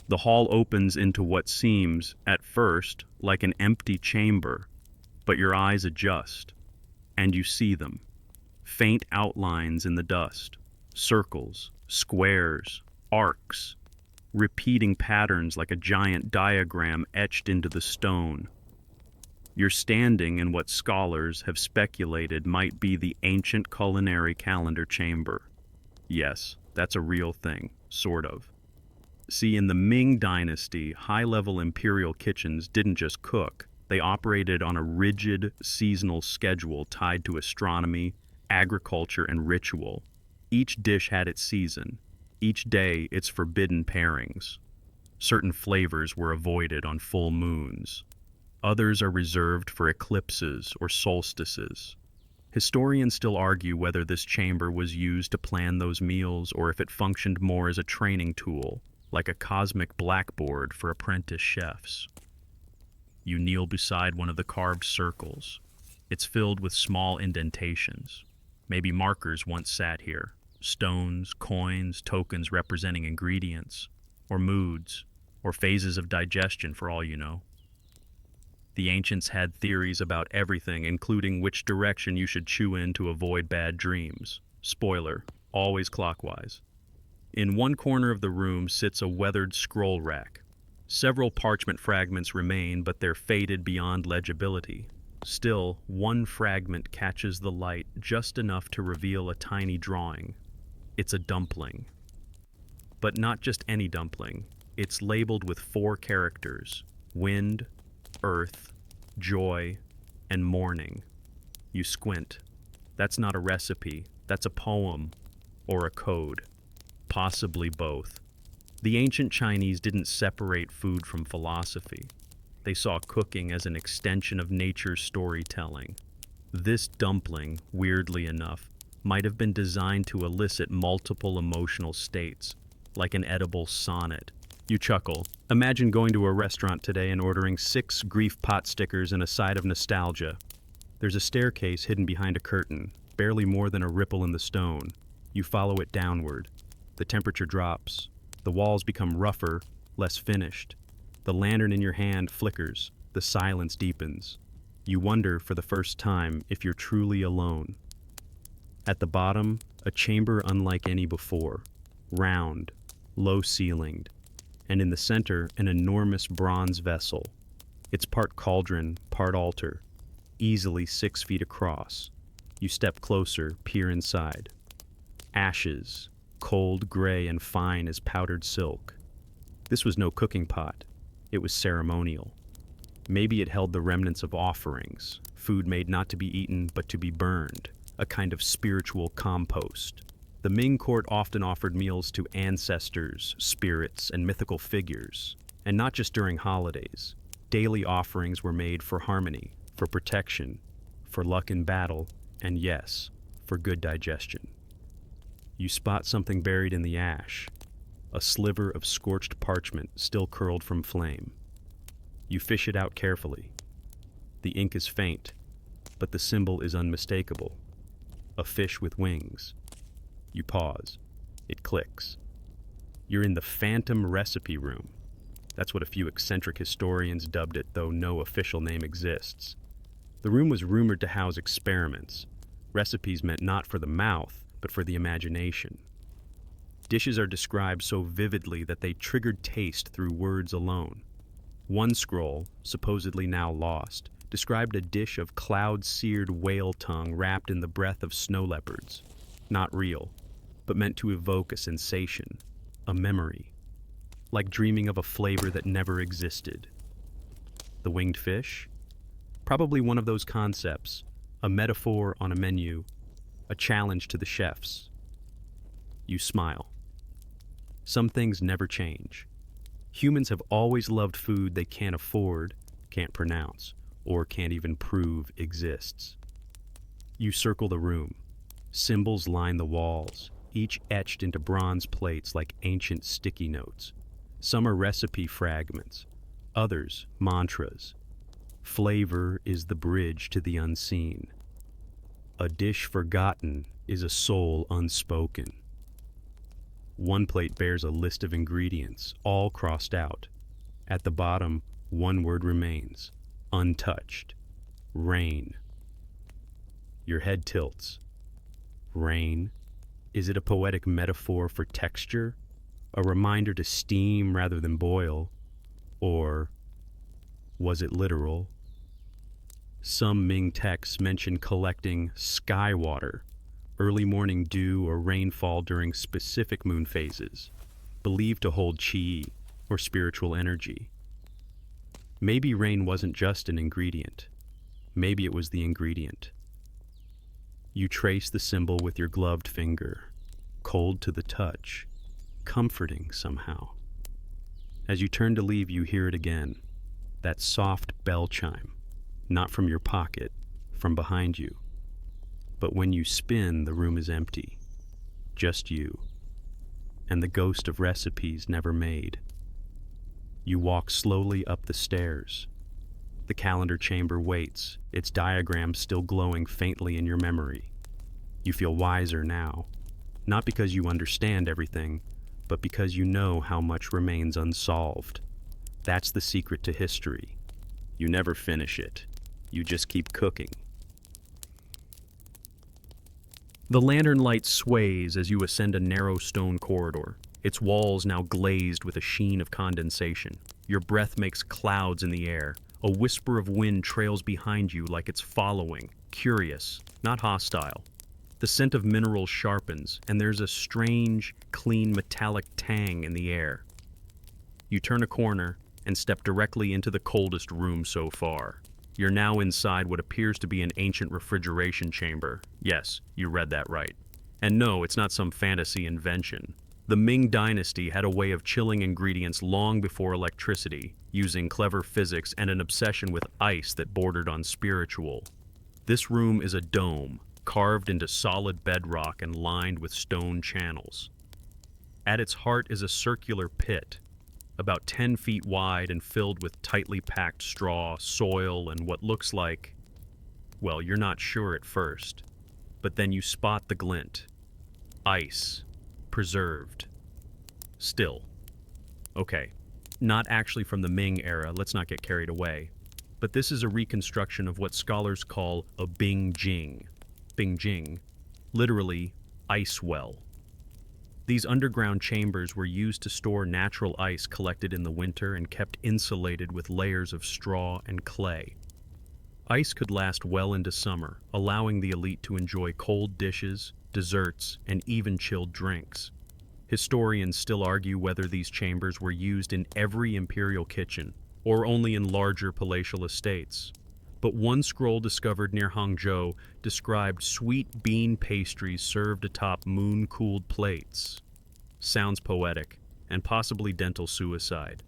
The hall opens into what seems, at first, like an empty chamber, but your eyes adjust, and you see them. Faint outlines in the dust, circles, squares, arcs, repeating patterns like a giant diagram etched into the stone. You're standing in what scholars have speculated might be the ancient culinary calendar chamber. Yes, that's a real thing, sort of. See, in the Ming Dynasty, high-level imperial kitchens didn't just cook. They operated on a rigid, seasonal schedule tied to astronomy, agriculture, and ritual. Each dish had its season. Each day, its forbidden pairings. Certain flavors were avoided on full moons. Others are reserved for eclipses or solstices. Historians still argue whether this chamber was used to plan those meals or if it functioned more as a training tool, like a cosmic blackboard for apprentice chefs. You kneel beside one of the carved circles. It's filled with small indentations. Maybe markers once sat here. Stones, coins, tokens representing ingredients, or moods, or phases of digestion for all you know. The ancients had theories about everything, including which direction you should chew in to avoid bad dreams. Spoiler, always clockwise. In one corner of the room sits a weathered scroll rack. Several parchment fragments remain, but they're faded beyond legibility. Still, one fragment catches the light just enough to reveal a tiny drawing. It's a dumpling. But not just any dumpling. It's labeled with 4 characters: wind, earth, joy, and mourning. You squint. That's not a recipe. That's a poem or a code. Possibly both. The ancient Chinese didn't separate food from philosophy. They saw cooking as an extension of nature's storytelling. This dumpling, weirdly enough, might have been designed to elicit multiple emotional states, like an edible sonnet. You chuckle. Imagine going to a restaurant today and ordering 6 grief pot stickers and a side of nostalgia. There's a staircase hidden behind a curtain, barely more than a ripple in the stone. You follow it downward. The temperature drops. The walls become rougher, less finished. The lantern in your hand flickers. The silence deepens. You wonder for the first time if you're truly alone. At the bottom, a chamber unlike any before. Round, low-ceilinged. And in the center, an enormous bronze vessel. It's part cauldron, part altar, easily 6 feet across. You step closer, peer inside. Ashes, cold, gray, and fine as powdered silk. This was no cooking pot. It was ceremonial. Maybe it held the remnants of offerings, food made not to be eaten but to be burned, a kind of spiritual compost. The Ming court often offered meals to ancestors, spirits, and mythical figures, and not just during holidays. Daily offerings were made for harmony, for protection, for luck in battle, and yes, for good digestion. You spot something buried in the ash, a sliver of scorched parchment still curled from flame. You fish it out carefully. The ink is faint, but the symbol is unmistakable. A fish with wings. You pause. It clicks. You're in the phantom recipe room. That's what a few eccentric historians dubbed it, though no official name exists. The room was rumored to house experiments, recipes meant not for the mouth, but for the imagination. Dishes are described so vividly that they triggered taste through words alone. One scroll, supposedly now lost, described a dish of cloud-seared whale tongue wrapped in the breath of snow leopards. Not real, but meant to evoke a sensation, a memory, like dreaming of a flavor that never existed. The winged fish? Probably one of those concepts, a metaphor on a menu, a challenge to the chefs. You smile. Some things never change. Humans have always loved food they can't afford, can't pronounce, or can't even prove exists. You circle the room. Symbols line the walls, each etched into bronze plates like ancient sticky notes. Some are recipe fragments, others mantras. Flavor is the bridge to the unseen. A dish forgotten is a soul unspoken. One plate bears a list of ingredients, all crossed out. At the bottom, one word remains, untouched. Rain. Your head tilts. Rain? Is it a poetic metaphor for texture? A reminder to steam rather than boil? Or was it literal? Some Ming texts mention collecting sky water, early morning dew or rainfall during specific moon phases, believed to hold qi or spiritual energy. Maybe rain wasn't just an ingredient. Maybe it was the ingredient. You trace the symbol with your gloved finger, cold to the touch, comforting somehow. As you turn to leave, you hear it again, that soft bell chime, not from your pocket, from behind you. But when you spin, the room is empty, just you, and the ghost of recipes never made. You walk slowly up the stairs. The calendar chamber waits, its diagram still glowing faintly in your memory. You feel wiser now, not because you understand everything, but because you know how much remains unsolved. That's the secret to history. You never finish it. You just keep cooking. The lantern light sways as you ascend a narrow stone corridor, its walls now glazed with a sheen of condensation. Your breath makes clouds in the air. A whisper of wind trails behind you like it's following, curious, not hostile. The scent of minerals sharpens, and there's a strange, clean metallic tang in the air. You turn a corner and step directly into the coldest room so far. You're now inside what appears to be an ancient refrigeration chamber. Yes, you read that right. And no, it's not some fantasy invention. The Ming Dynasty had a way of chilling ingredients long before electricity, using clever physics and an obsession with ice that bordered on spiritual. This room is a dome, carved into solid bedrock and lined with stone channels. At its heart is a circular pit, about 10 feet wide and filled with tightly packed straw, soil, and what looks like, well, you're not sure at first, but then you spot the glint. Ice. Preserved. Still. Okay, not actually from the Ming era, let's not get carried away, but this is a reconstruction of what scholars call a Bingjing. Bingjing, literally ice well. These underground chambers were used to store natural ice collected in the winter and kept insulated with layers of straw and clay. Ice could last well into summer, allowing the elite to enjoy cold dishes, desserts, and even chilled drinks. Historians still argue whether these chambers were used in every imperial kitchen, or only in larger palatial estates. But one scroll discovered near Hangzhou described sweet bean pastries served atop moon-cooled plates. Sounds poetic, and possibly dental suicide.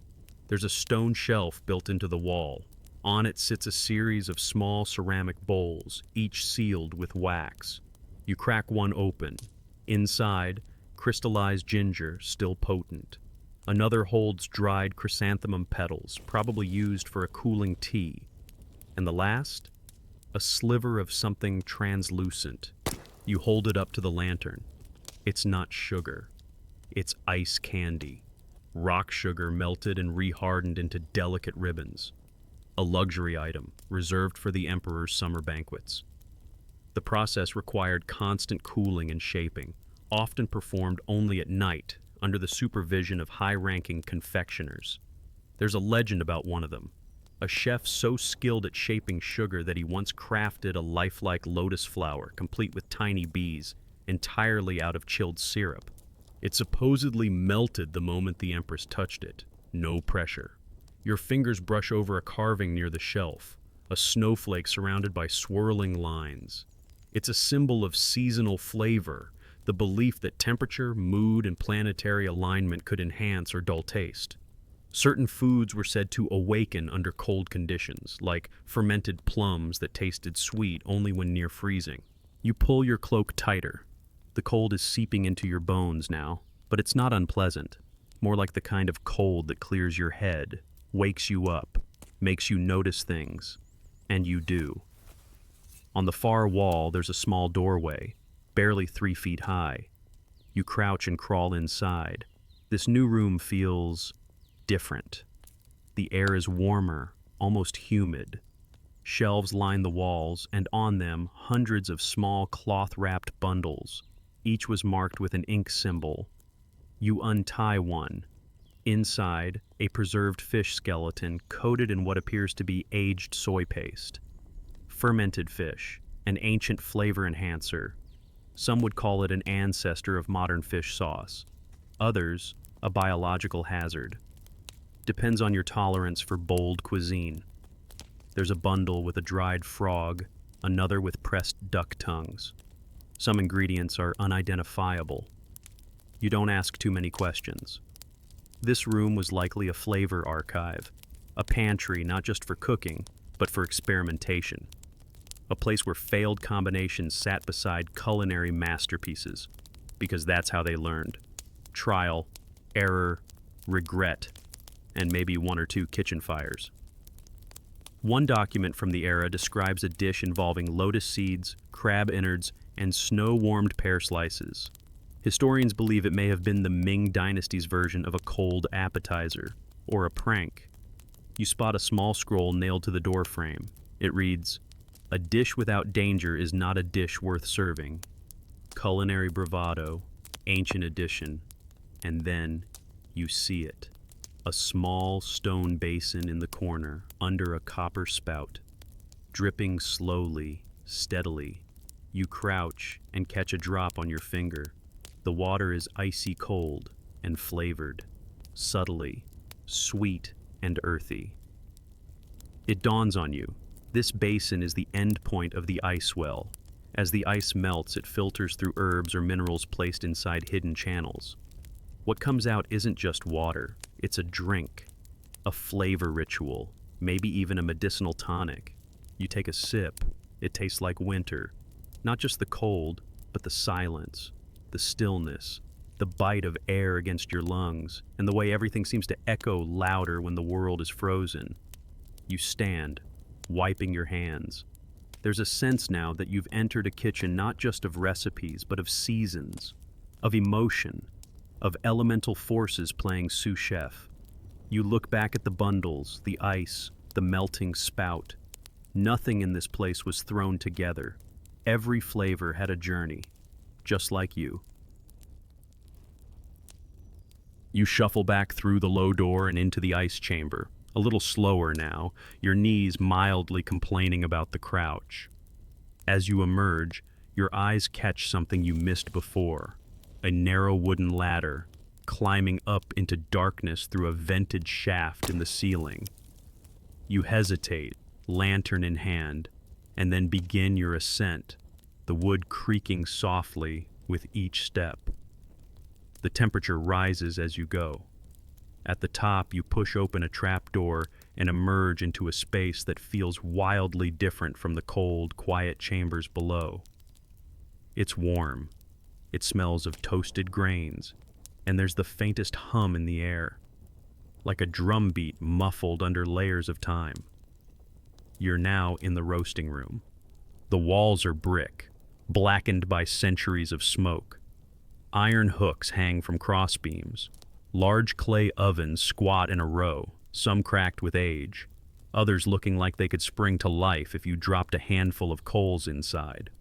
There's a stone shelf built into the wall. On it sits a series of small ceramic bowls, each sealed with wax. You crack one open. Inside, crystallized ginger, still potent. Another holds dried chrysanthemum petals, probably used for a cooling tea. And the last? A sliver of something translucent. You hold it up to the lantern. It's not sugar. It's ice candy. Rock sugar melted and rehardened into delicate ribbons. A luxury item, reserved for the emperor's summer banquets. The process required constant cooling and shaping, often performed only at night under the supervision of high-ranking confectioners. There's a legend about one of them, a chef so skilled at shaping sugar that he once crafted a lifelike lotus flower, complete with tiny bees, entirely out of chilled syrup. It supposedly melted the moment the Empress touched it. No pressure. Your fingers brush over a carving near the shelf, a snowflake surrounded by swirling lines. It's a symbol of seasonal flavor, the belief that temperature, mood, and planetary alignment could enhance or dull taste. Certain foods were said to awaken under cold conditions, like fermented plums that tasted sweet only when near freezing. You pull your cloak tighter. The cold is seeping into your bones now, but it's not unpleasant. More like the kind of cold that clears your head, wakes you up, makes you notice things, and you do. On the far wall, there's a small doorway, barely 3 feet high. You crouch and crawl inside. This new room feels different. The air is warmer, almost humid. Shelves line the walls, and on them, hundreds of small cloth-wrapped bundles. Each was marked with an ink symbol. You untie one. Inside, a preserved fish skeleton coated in what appears to be aged soy paste. Fermented fish, an ancient flavor enhancer. Some would call it an ancestor of modern fish sauce. Others, a biological hazard. Depends on your tolerance for bold cuisine. There's a bundle with a dried frog, another with pressed duck tongues. Some ingredients are unidentifiable. You don't ask too many questions. This room was likely a flavor archive, a pantry not just for cooking, but for experimentation. A place where failed combinations sat beside culinary masterpieces, because that's how they learned. Trial, error, regret, and maybe 1 or 2 kitchen fires. One document from the era describes a dish involving lotus seeds, crab innards, and snow-warmed pear slices. Historians believe it may have been the Ming Dynasty's version of a cold appetizer, or a prank. You spot a small scroll nailed to the doorframe. It reads, "A dish without danger is not a dish worth serving. Culinary bravado, ancient edition." And then you see it. A small stone basin in the corner, under a copper spout. Dripping slowly, steadily. You crouch and catch a drop on your finger. The water is icy cold and flavored, subtly, sweet and earthy. It dawns on you. This basin is the end point of the ice well. As the ice melts, it filters through herbs or minerals placed inside hidden channels. What comes out isn't just water, it's a drink, a flavor ritual, maybe even a medicinal tonic. You take a sip, it tastes like winter. Not just the cold, but the silence, the stillness, the bite of air against your lungs, and the way everything seems to echo louder when the world is frozen. You stand, wiping your hands. There's a sense now that you've entered a kitchen not just of recipes, but of seasons, of emotion, of elemental forces playing sous chef. You look back at the bundles, the ice, the melting spout. Nothing in this place was thrown together. Every flavor had a journey, just like you. You shuffle back through the low door and into the ice chamber, a little slower now, your knees mildly complaining about the crouch. As you emerge, your eyes catch something you missed before. A narrow wooden ladder, climbing up into darkness through a vented shaft in the ceiling. You hesitate, lantern in hand, and then begin your ascent, the wood creaking softly with each step. The temperature rises as you go. At the top, you push open a trapdoor and emerge into a space that feels wildly different from the cold, quiet chambers below. It's warm. It smells of toasted grains, and there's the faintest hum in the air, like a drumbeat muffled under layers of time. You're now in the roasting room. The walls are brick, blackened by centuries of smoke. Iron hooks hang from crossbeams. Large clay ovens squat in a row, some cracked with age, others looking like they could spring to life if you dropped a handful of coals inside.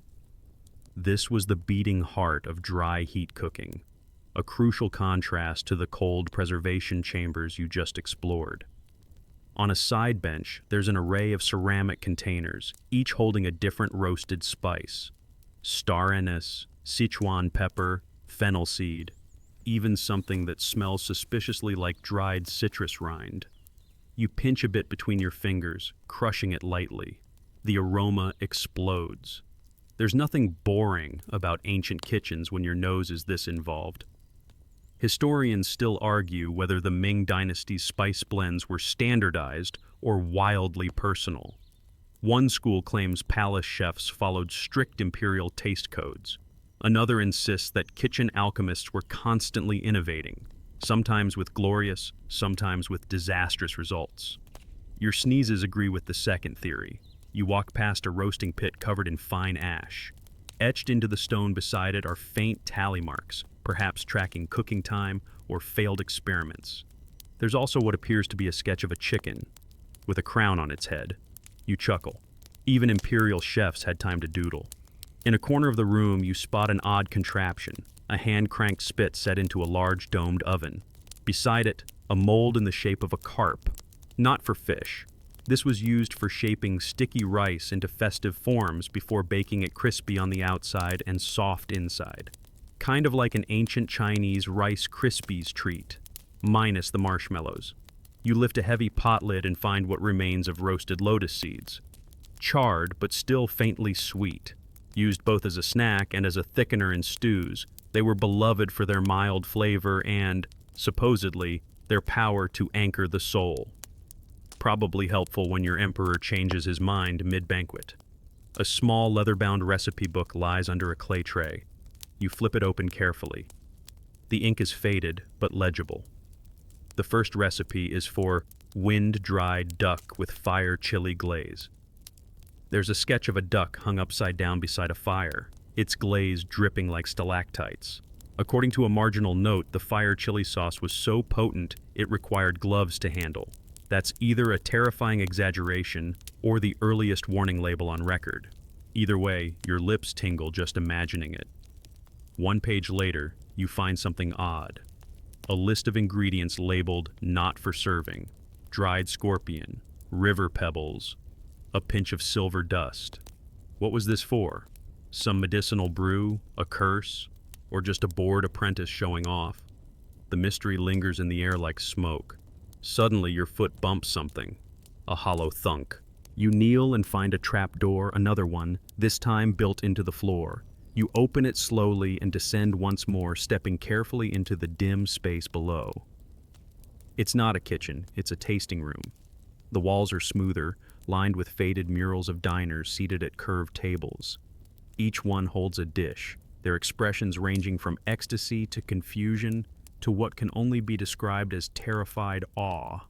This was the beating heart of dry heat cooking, a crucial contrast to the cold preservation chambers you just explored. On a side bench, there's an array of ceramic containers, each holding a different roasted spice. Star anise, Sichuan pepper, fennel seed, even something that smells suspiciously like dried citrus rind. You pinch a bit between your fingers, crushing it lightly. The aroma explodes. There's nothing boring about ancient kitchens when your nose is this involved. Historians still argue whether the Ming Dynasty's spice blends were standardized or wildly personal. One school claims palace chefs followed strict imperial taste codes. Another insists that kitchen alchemists were constantly innovating, sometimes with glorious, sometimes with disastrous results. Your sneezes agree with the second theory. You walk past a roasting pit covered in fine ash. Etched into the stone beside it are faint tally marks, perhaps tracking cooking time or failed experiments. There's also what appears to be a sketch of a chicken, with a crown on its head. You chuckle. Even imperial chefs had time to doodle. In a corner of the room, you spot an odd contraption, a hand-cranked spit set into a large domed oven. Beside it, a mold in the shape of a carp, not for fish. This was used for shaping sticky rice into festive forms before baking it crispy on the outside and soft inside. Kind of like an ancient Chinese Rice Krispies treat, minus the marshmallows. You lift a heavy pot lid and find what remains of roasted lotus seeds. Charred, but still faintly sweet. Used both as a snack and as a thickener in stews, they were beloved for their mild flavor and, supposedly, their power to anchor the soul. Probably helpful when your emperor changes his mind mid-banquet. A small leather-bound recipe book lies under a clay tray. You flip it open carefully. The ink is faded, but legible. The first recipe is for wind-dried duck with fire chili glaze. There's a sketch of a duck hung upside down beside a fire, its glaze dripping like stalactites. According to a marginal note, the fire chili sauce was so potent it required gloves to handle. That's either a terrifying exaggeration or the earliest warning label on record. Either way, your lips tingle just imagining it. One page later, you find something odd. A list of ingredients labeled "not for serving." Dried scorpion, river pebbles, a pinch of silver dust. What was this for? Some medicinal brew, a curse, or just a bored apprentice showing off? The mystery lingers in the air like smoke. Suddenly your foot bumps something. A hollow thunk. You kneel and find a trap door, another one, this time built into the floor. You open it slowly and descend once more, stepping carefully into the dim space below. It's not a kitchen, it's a tasting room. The walls are smoother, lined with faded murals of diners seated at curved tables. Each one holds a dish, their expressions ranging from ecstasy to confusion to what can only be described as terrified awe.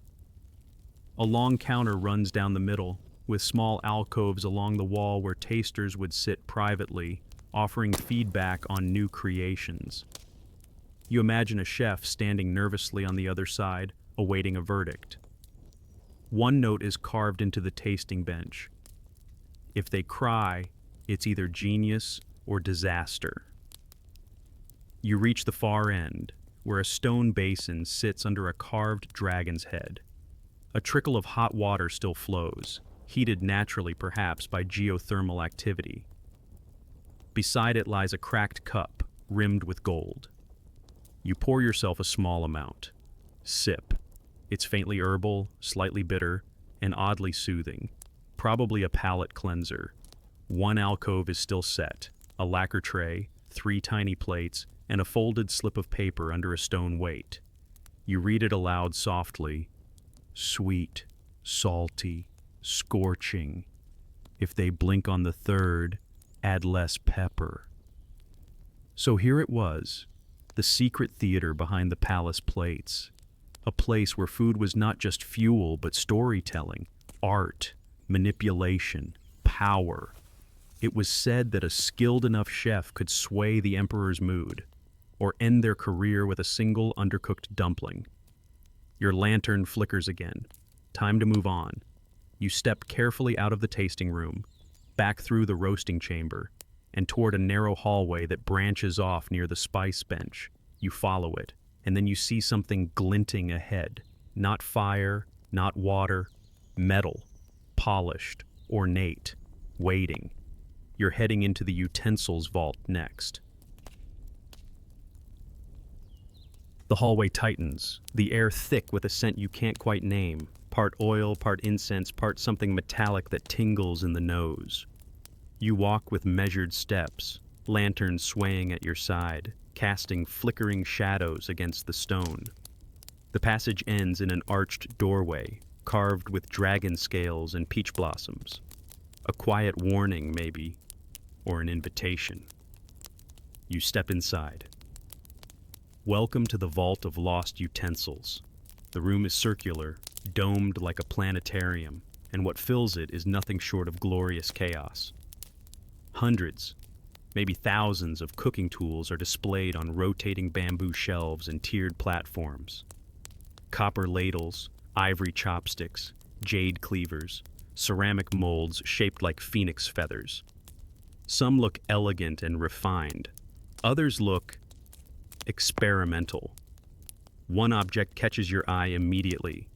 A long counter runs down the middle, with small alcoves along the wall where tasters would sit privately, offering feedback on new creations. You imagine a chef standing nervously on the other side, awaiting a verdict. One note is carved into the tasting bench. If they cry, it's either genius or disaster. You reach the far end, where a stone basin sits under a carved dragon's head. A trickle of hot water still flows, heated naturally perhaps by geothermal activity. Beside it lies a cracked cup, rimmed with gold. You pour yourself a small amount. Sip. It's faintly herbal, slightly bitter, and oddly soothing. Probably a palate cleanser. One alcove is still set, a lacquer tray, 3 tiny plates, and a folded slip of paper under a stone weight. You read it aloud softly. Sweet, salty, scorching. If they blink on the third, add less pepper. So here it was, the secret theater behind the palace plates. A place where food was not just fuel, but storytelling, art, manipulation, power. It was said that a skilled enough chef could sway the emperor's mood, or end their career with a single undercooked dumpling. Your lantern flickers again. Time to move on. You step carefully out of the tasting room, back through the roasting chamber, and toward a narrow hallway that branches off near the spice bench. You follow it, and then you see something glinting ahead. Not fire, not water, metal, polished, ornate, waiting. You're heading into the utensils vault next. The hallway tightens, the air thick with a scent you can't quite name, part oil, part incense, part something metallic that tingles in the nose. You walk with measured steps, lanterns swaying at your side, casting flickering shadows against the stone. The passage ends in an arched doorway, carved with dragon scales and peach blossoms. A quiet warning, maybe, or an invitation. You step inside. Welcome to the Vault of Lost Utensils. The room is circular, domed like a planetarium, and what fills it is nothing short of glorious chaos. Hundreds, maybe thousands of cooking tools are displayed on rotating bamboo shelves and tiered platforms. Copper ladles, ivory chopsticks, jade cleavers, ceramic molds shaped like phoenix feathers. Some look elegant and refined. Others look experimental. One object catches your eye immediately,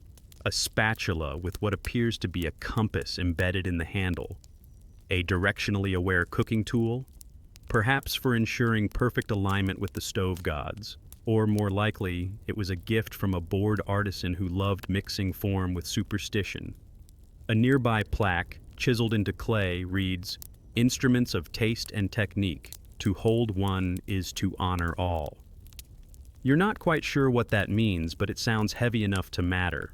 a spatula with what appears to be a compass embedded in the handle. A directionally aware cooking tool, perhaps for ensuring perfect alignment with the stove gods, or more likely, it was a gift from a bored artisan who loved mixing form with superstition. A nearby plaque, chiseled into clay, reads, "Instruments of taste and technique. To hold one is to honor all." You're not quite sure what that means, but it sounds heavy enough to matter.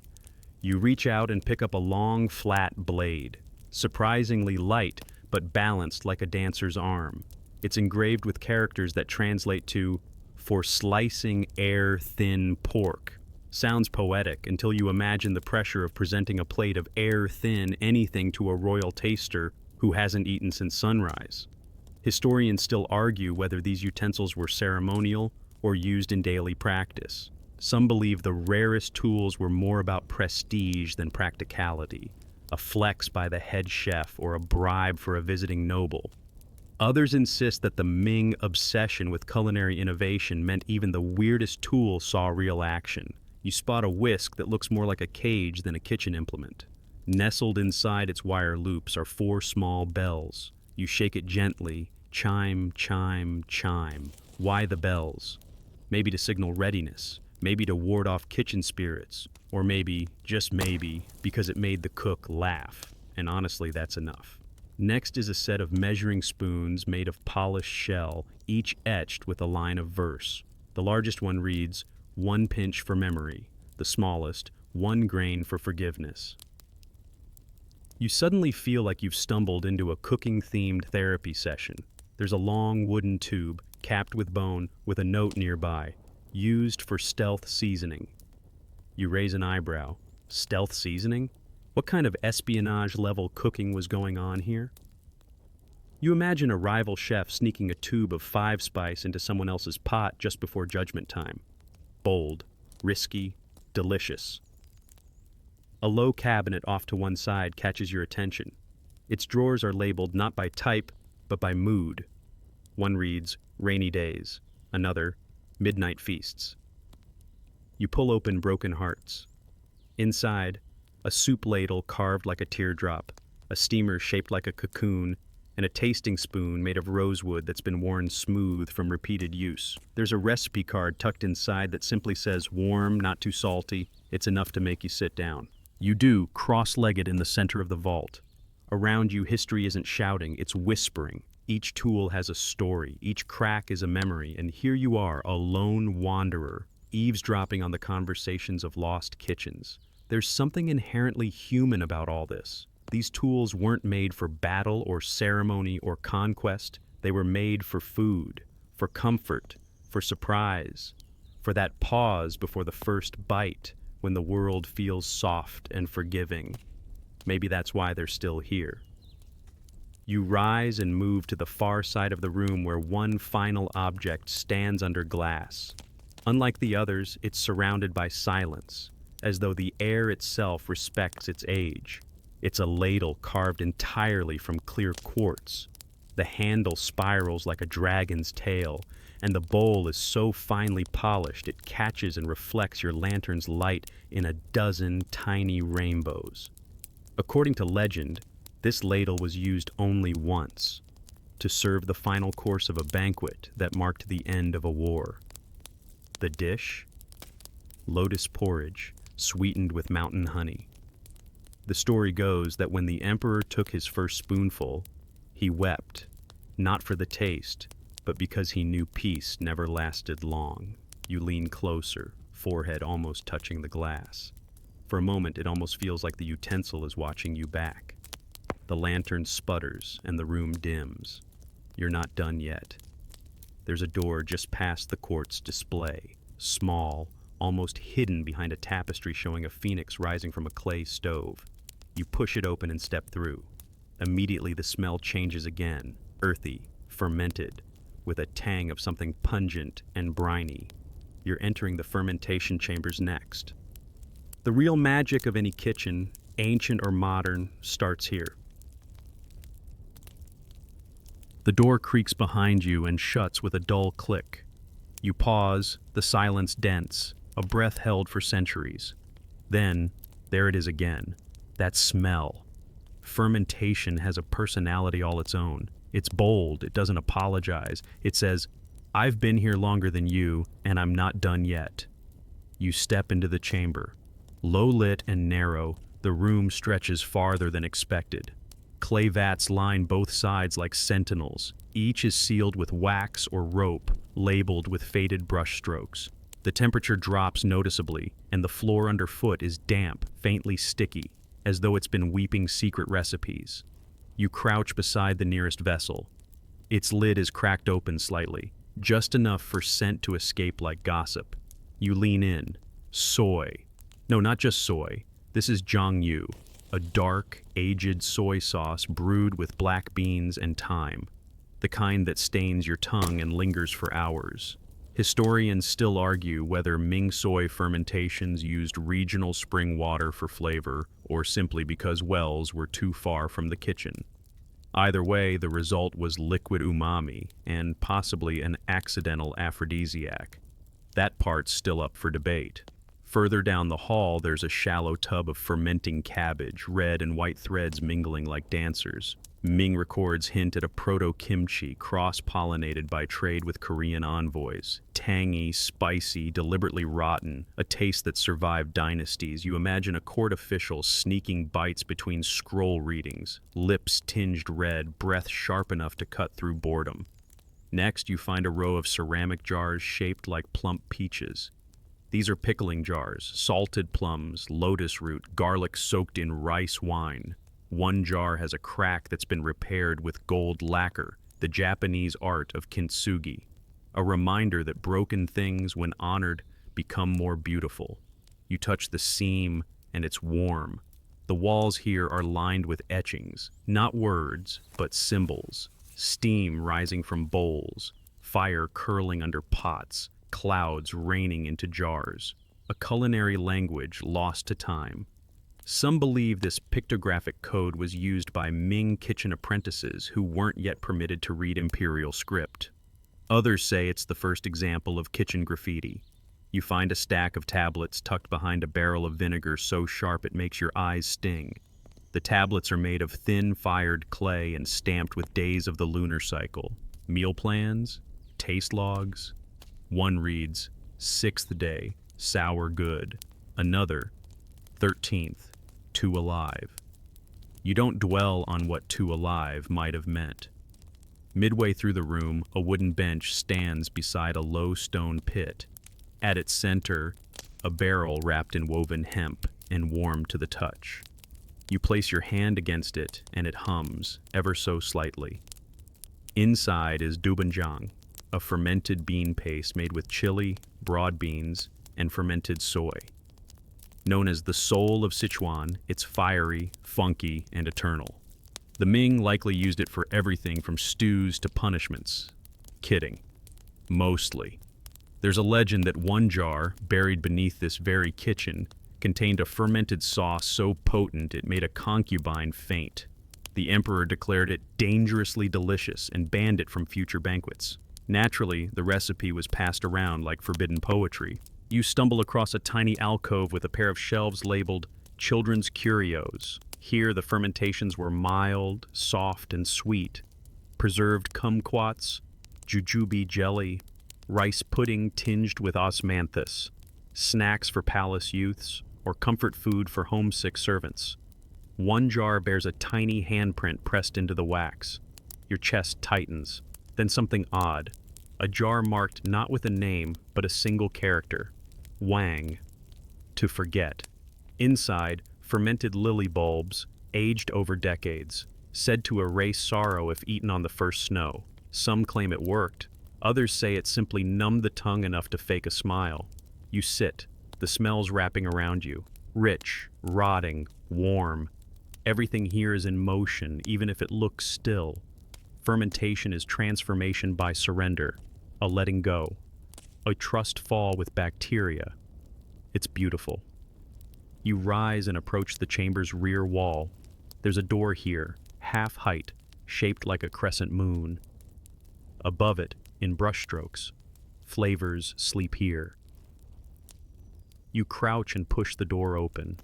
You reach out and pick up a long, flat blade, surprisingly light, but balanced like a dancer's arm. It's engraved with characters that translate to, "For slicing air-thin pork." Sounds poetic until you imagine the pressure of presenting a plate of air-thin anything to a royal taster who hasn't eaten since sunrise. Historians still argue whether these utensils were ceremonial or used in daily practice. Some believe the rarest tools were more about prestige than practicality, a flex by the head chef or a bribe for a visiting noble. Others insist that the Ming obsession with culinary innovation meant even the weirdest tool saw real action. You spot a whisk that looks more like a cage than a kitchen implement. Nestled inside its wire loops are 4 small bells. You shake it gently, chime, chime, chime. Why the bells? Maybe to signal readiness, maybe to ward off kitchen spirits, or maybe, just maybe, because it made the cook laugh. And honestly, that's enough. Next is a set of measuring spoons made of polished shell, each etched with a line of verse. The largest one reads, "1 pinch for memory." The smallest, 1 grain for forgiveness. You suddenly feel like you've stumbled into a cooking-themed therapy session. There's a long wooden tube, capped with bone, with a note nearby, "Used for stealth seasoning." You raise an eyebrow. Stealth seasoning? What kind of espionage-level cooking was going on here? You imagine a rival chef sneaking a tube of 5-spice into someone else's pot just before judgment time. Bold, risky, delicious. A low cabinet off to one side catches your attention. Its drawers are labeled not by type, but by mood. One reads, "Rainy Days." Another, "Midnight Feasts." You pull open Broken Hearts. Inside, a soup ladle carved like a teardrop, a steamer shaped like a cocoon, and a tasting spoon made of rosewood that's been worn smooth from repeated use. There's a recipe card tucked inside that simply says, "Warm, not too salty. It's enough to make you sit down." You do, cross-legged in the center of the vault. Around you, history isn't shouting, it's whispering. Each tool has a story, each crack is a memory, and here you are, a lone wanderer, eavesdropping on the conversations of lost kitchens. There's something inherently human about all this. These tools weren't made for battle or ceremony or conquest. They were made for food, for comfort, for surprise, for that pause before the first bite when the world feels soft and forgiving. Maybe that's why they're still here. You rise and move to the far side of the room where one final object stands under glass. Unlike the others, it's surrounded by silence, as though the air itself respects its age. It's a ladle carved entirely from clear quartz. The handle spirals like a dragon's tail, and the bowl is so finely polished it catches and reflects your lantern's light in a dozen tiny rainbows. According to legend, this ladle was used only once, to serve the final course of a banquet that marked the end of a war. The dish? Lotus porridge, sweetened with mountain honey. The story goes that when the emperor took his first spoonful, he wept, not for the taste, but because he knew peace never lasted long. You lean closer, forehead almost touching the glass. For a moment, it almost feels like the utensil is watching you back. The lantern sputters and the room dims. You're not done yet. There's a door just past the quartz display, small, almost hidden behind a tapestry showing a phoenix rising from a clay stove. You push it open and step through. Immediately the smell changes again, earthy, fermented, with a tang of something pungent and briny. You're entering the fermentation chambers next. The real magic of any kitchen, ancient or modern, starts here. The door creaks behind you and shuts with a dull click. You pause, the silence dense, a breath held for centuries. Then, there it is again, that smell. Fermentation has a personality all its own. It's bold, it doesn't apologize. It says, "I've been here longer than you, and I'm not done yet." You step into the chamber. Low lit and narrow, the room stretches farther than expected. Clay vats line both sides like sentinels. Each is sealed with wax or rope, labeled with faded brush strokes. The temperature drops noticeably, and the floor underfoot is damp, faintly sticky, as though it's been weeping secret recipes. You crouch beside the nearest vessel. Its lid is cracked open slightly, just enough for scent to escape like gossip. You lean in. Soy. No, not just soy. This is Zhangyu, a dark, aged soy sauce brewed with black beans and thyme, the kind that stains your tongue and lingers for hours. Historians still argue whether Ming soy fermentations used regional spring water for flavor or simply because wells were too far from the kitchen. Either way, the result was liquid umami and possibly an accidental aphrodisiac. That part's still up for debate. Further down the hall, there's a shallow tub of fermenting cabbage, red and white threads mingling like dancers. Ming records hint at a proto-kimchi cross-pollinated by trade with Korean envoys. Tangy, spicy, deliberately rotten, a taste that survived dynasties. You imagine a court official sneaking bites between scroll readings, lips tinged red, breath sharp enough to cut through boredom. Next, you find a row of ceramic jars shaped like plump peaches. These are pickling jars, salted plums, lotus root, garlic soaked in rice wine. One jar has a crack that's been repaired with gold lacquer, the Japanese art of kintsugi, a reminder that broken things, when honored, become more beautiful. You touch the seam, and it's warm. The walls here are lined with etchings, not words, but symbols. Steam rising from bowls, fire curling under pots, clouds raining into jars. A culinary language lost to time. Some believe this pictographic code was used by Ming kitchen apprentices who weren't yet permitted to read imperial script. Others say it's the first example of kitchen graffiti. You find a stack of tablets tucked behind a barrel of vinegar so sharp it makes your eyes sting. The tablets are made of thin fired clay and stamped with days of the lunar cycle. Meal plans, taste logs. One reads, 6th day, sour good. Another, 13th, two alive. You don't dwell on what two alive might have meant. Midway through the room, a wooden bench stands beside a low stone pit. At its center, a barrel wrapped in woven hemp and warm to the touch. You place your hand against it, and it hums, ever so slightly. Inside is dobenjang, a fermented bean paste made with chili, broad beans, and fermented soy. Known as the soul of Sichuan, it's fiery, funky, and eternal. The Ming likely used it for everything from stews to punishments. Kidding. Mostly. There's a legend that one jar, buried beneath this very kitchen, contained a fermented sauce so potent it made a concubine faint. The emperor declared it dangerously delicious and banned it from future banquets. Naturally, the recipe was passed around like forbidden poetry. You stumble across a tiny alcove with a pair of shelves labeled Children's Curios. Here, the fermentations were mild, soft, and sweet. Preserved kumquats, jujube jelly, rice pudding tinged with osmanthus, snacks for palace youths, or comfort food for homesick servants. One jar bears a tiny handprint pressed into the wax. Your chest tightens. Then something odd. A jar marked not with a name, but a single character. Wang. To forget. Inside, fermented lily bulbs, aged over decades, said to erase sorrow if eaten on the first snow. Some claim it worked. Others say it simply numbed the tongue enough to fake a smile. You sit, the smells wrapping around you. Rich, rotting, warm. Everything here is in motion, even if it looks still. Fermentation is transformation by surrender, a letting go, a trust fall with bacteria. It's beautiful. You rise and approach the chamber's rear wall. There's a door here, half height, shaped like a crescent moon. Above it, in brushstrokes, flavors sleep here. You crouch and push the door open.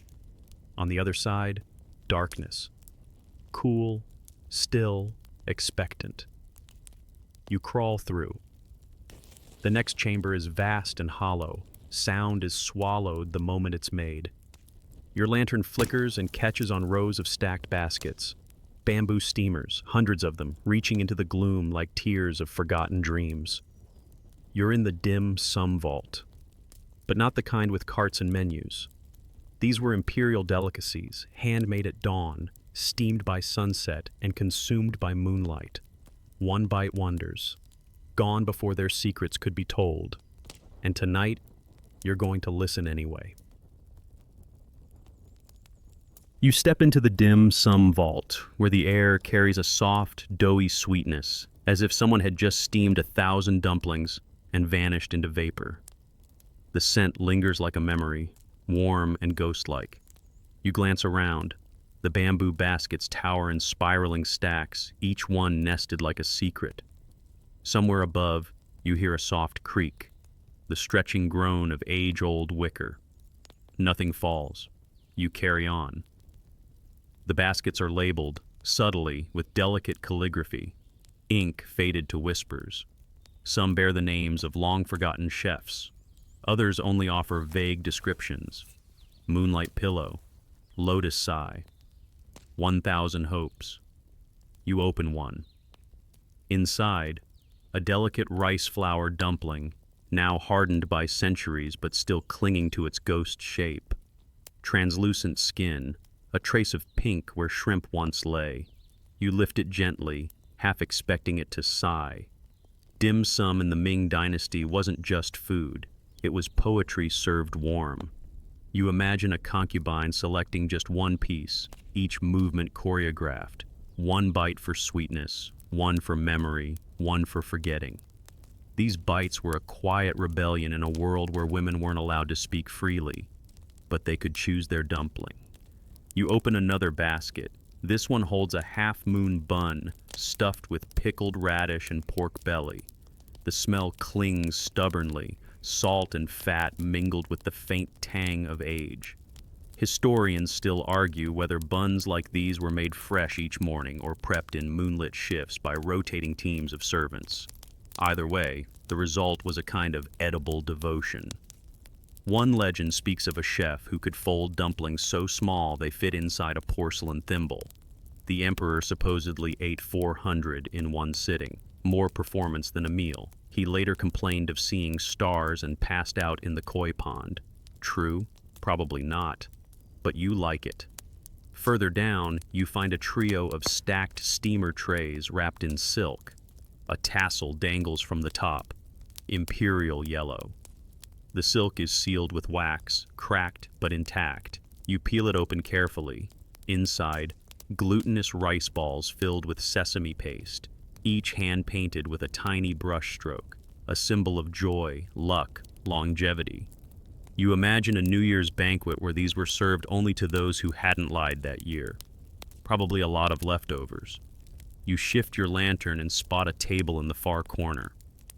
On the other side, darkness. Cool, still, expectant. You crawl through. The next chamber is vast and hollow. Sound is swallowed the moment it's made. Your lantern flickers and catches on rows of stacked baskets. Bamboo steamers, hundreds of them, reaching into the gloom like tears of forgotten dreams. You're in the dim sum vault, but not the kind with carts and menus. These were imperial delicacies, handmade at dawn, steamed by sunset, and consumed by moonlight. One-bite wonders, gone before their secrets could be told. And tonight, you're going to listen anyway. You step into the dim sum vault, where the air carries a soft, doughy sweetness, as if someone had just steamed 1,000 dumplings and vanished into vapor. The scent lingers like a memory, warm and ghost-like. You glance around. The bamboo baskets tower in spiraling stacks, each one nested like a secret. Somewhere above, you hear a soft creak, the stretching groan of age-old wicker. Nothing falls. You carry on. The baskets are labeled, subtly, with delicate calligraphy, ink faded to whispers. Some bear the names of long-forgotten chefs. Others only offer vague descriptions. Moonlight pillow, lotus sigh, 1,000 hopes. You open one. Inside, a delicate rice flour dumpling, now hardened by centuries but still clinging to its ghost shape. Translucent skin, a trace of pink where shrimp once lay. You lift it gently, half expecting it to sigh. Dim sum in the Ming Dynasty wasn't just food. It was poetry served warm. You imagine a concubine selecting just one piece, each movement choreographed. One bite for sweetness, one for memory, one for forgetting. These bites were a quiet rebellion in a world where women weren't allowed to speak freely, but they could choose their dumpling. You open another basket. This one holds a half-moon bun stuffed with pickled radish and pork belly. The smell clings stubbornly, salt and fat mingled with the faint tang of age. Historians still argue whether buns like these were made fresh each morning or prepped in moonlit shifts by rotating teams of servants. Either way, the result was a kind of edible devotion. One legend speaks of a chef who could fold dumplings so small they fit inside a porcelain thimble. The emperor supposedly ate 400 in one sitting, more performance than a meal. He later complained of seeing stars and passed out in the koi pond. True? Probably not. But you like it. Further down, you find a trio of stacked steamer trays wrapped in silk. A tassel dangles from the top, imperial yellow. The silk is sealed with wax, cracked but intact. You peel it open carefully. Inside, glutinous rice balls filled with sesame paste, each hand-painted with a tiny brush stroke, a symbol of joy, luck, longevity. You imagine a New Year's banquet where these were served only to those who hadn't lied that year. probably a lot of leftovers. You shift your lantern and spot a table in the far corner.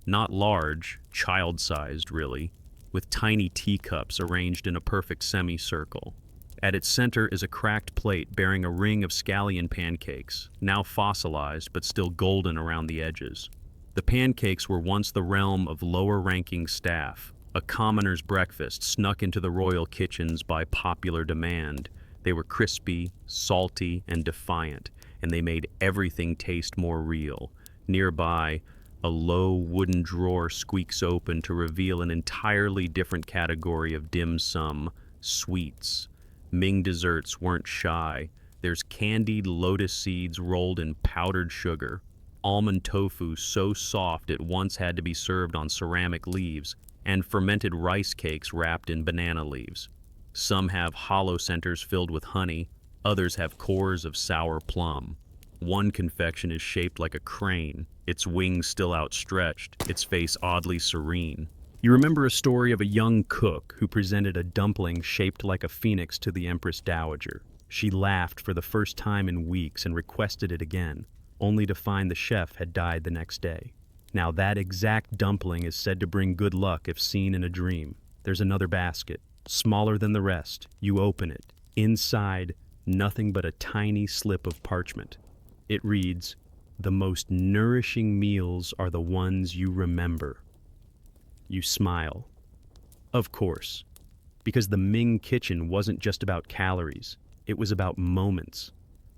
Not large, child-sized really, with tiny teacups arranged in a perfect semicircle. At its center is a cracked plate bearing a ring of scallion pancakes, now fossilized but still golden around the edges. The pancakes were once the realm of lower-ranking staff, a commoner's breakfast snuck into the royal kitchens by popular demand. They were crispy, salty, and defiant, and they made everything taste more real. Nearby, a low wooden drawer squeaks open to reveal an entirely different category of dim sum, sweets. Ming desserts weren't shy. There's candied lotus seeds rolled in powdered sugar, almond tofu so soft it once had to be served on ceramic leaves, and fermented rice cakes wrapped in banana leaves. Some have hollow centers filled with honey, others have cores of sour plum. One confection is shaped like a crane, its wings still outstretched, its face oddly serene. You remember a story of a young cook who presented a dumpling shaped like a phoenix to the Empress Dowager. She laughed for the first time in weeks and requested it again, only to find the chef had died the next day. Now that exact dumpling is said to bring good luck if seen in a dream. There's another basket, smaller than the rest. You open it. Inside, nothing but a tiny slip of parchment. It reads, "The most nourishing meals are the ones you remember." You smile. Of course, because the Ming kitchen wasn't just about calories, it was about moments.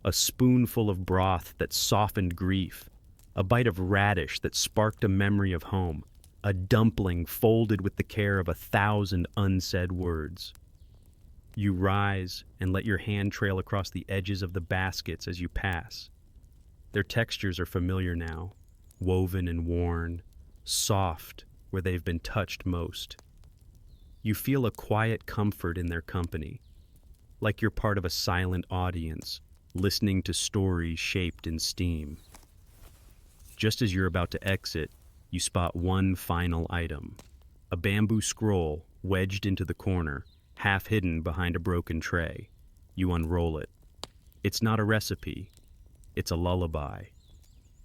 A spoonful of broth that softened grief, a bite of radish that sparked a memory of home, a dumpling folded with the care of 1,000 unsaid words. You rise and let your hand trail across the edges of the baskets as you pass. Their textures are familiar now, woven and worn, soft where they've been touched most. You feel a quiet comfort in their company, like you're part of a silent audience, listening to stories shaped in steam. Just as you're about to exit, you spot one final item, a bamboo scroll wedged into the corner, half hidden behind a broken tray. You unroll it. It's not a recipe, it's a lullaby.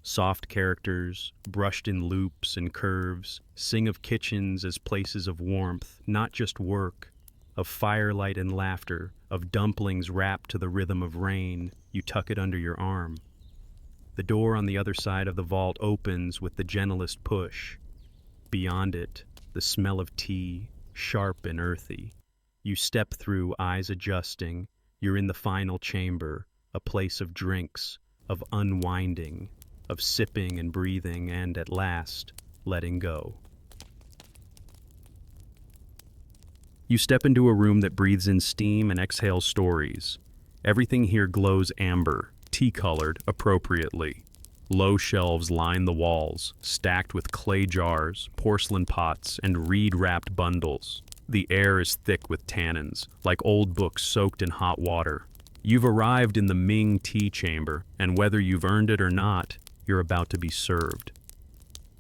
Soft characters, brushed in loops and curves, sing of kitchens as places of warmth, not just work, of firelight and laughter, of dumplings wrapped to the rhythm of rain. You tuck it under your arm. The door on the other side of the vault opens with the gentlest push. Beyond it, the smell of tea, sharp and earthy. You step through, eyes adjusting. You're in the final chamber, a place of drinks, of unwinding, of sipping and breathing, and at last, letting go. You step into a room that breathes in steam and exhales stories. Everything here glows amber, tea-colored appropriately. Low shelves line the walls, stacked with clay jars, porcelain pots, and reed-wrapped bundles. The air is thick with tannins, like old books soaked in hot water. You've arrived in the Ming tea chamber, and whether you've earned it or not, you're about to be served.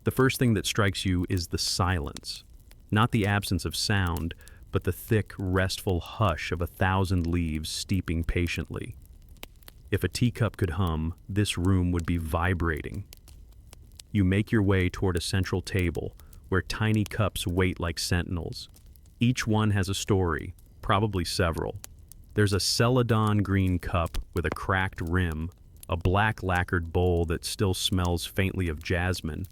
The first thing that strikes you is the silence. Not the absence of sound, but the thick, restful hush of 1,000 leaves steeping patiently. If a teacup could hum, this room would be vibrating. You make your way toward a central table, where tiny cups wait like sentinels. Each one has a story, probably several. There's a celadon green cup with a cracked rim, a black lacquered bowl that still smells faintly of jasmine,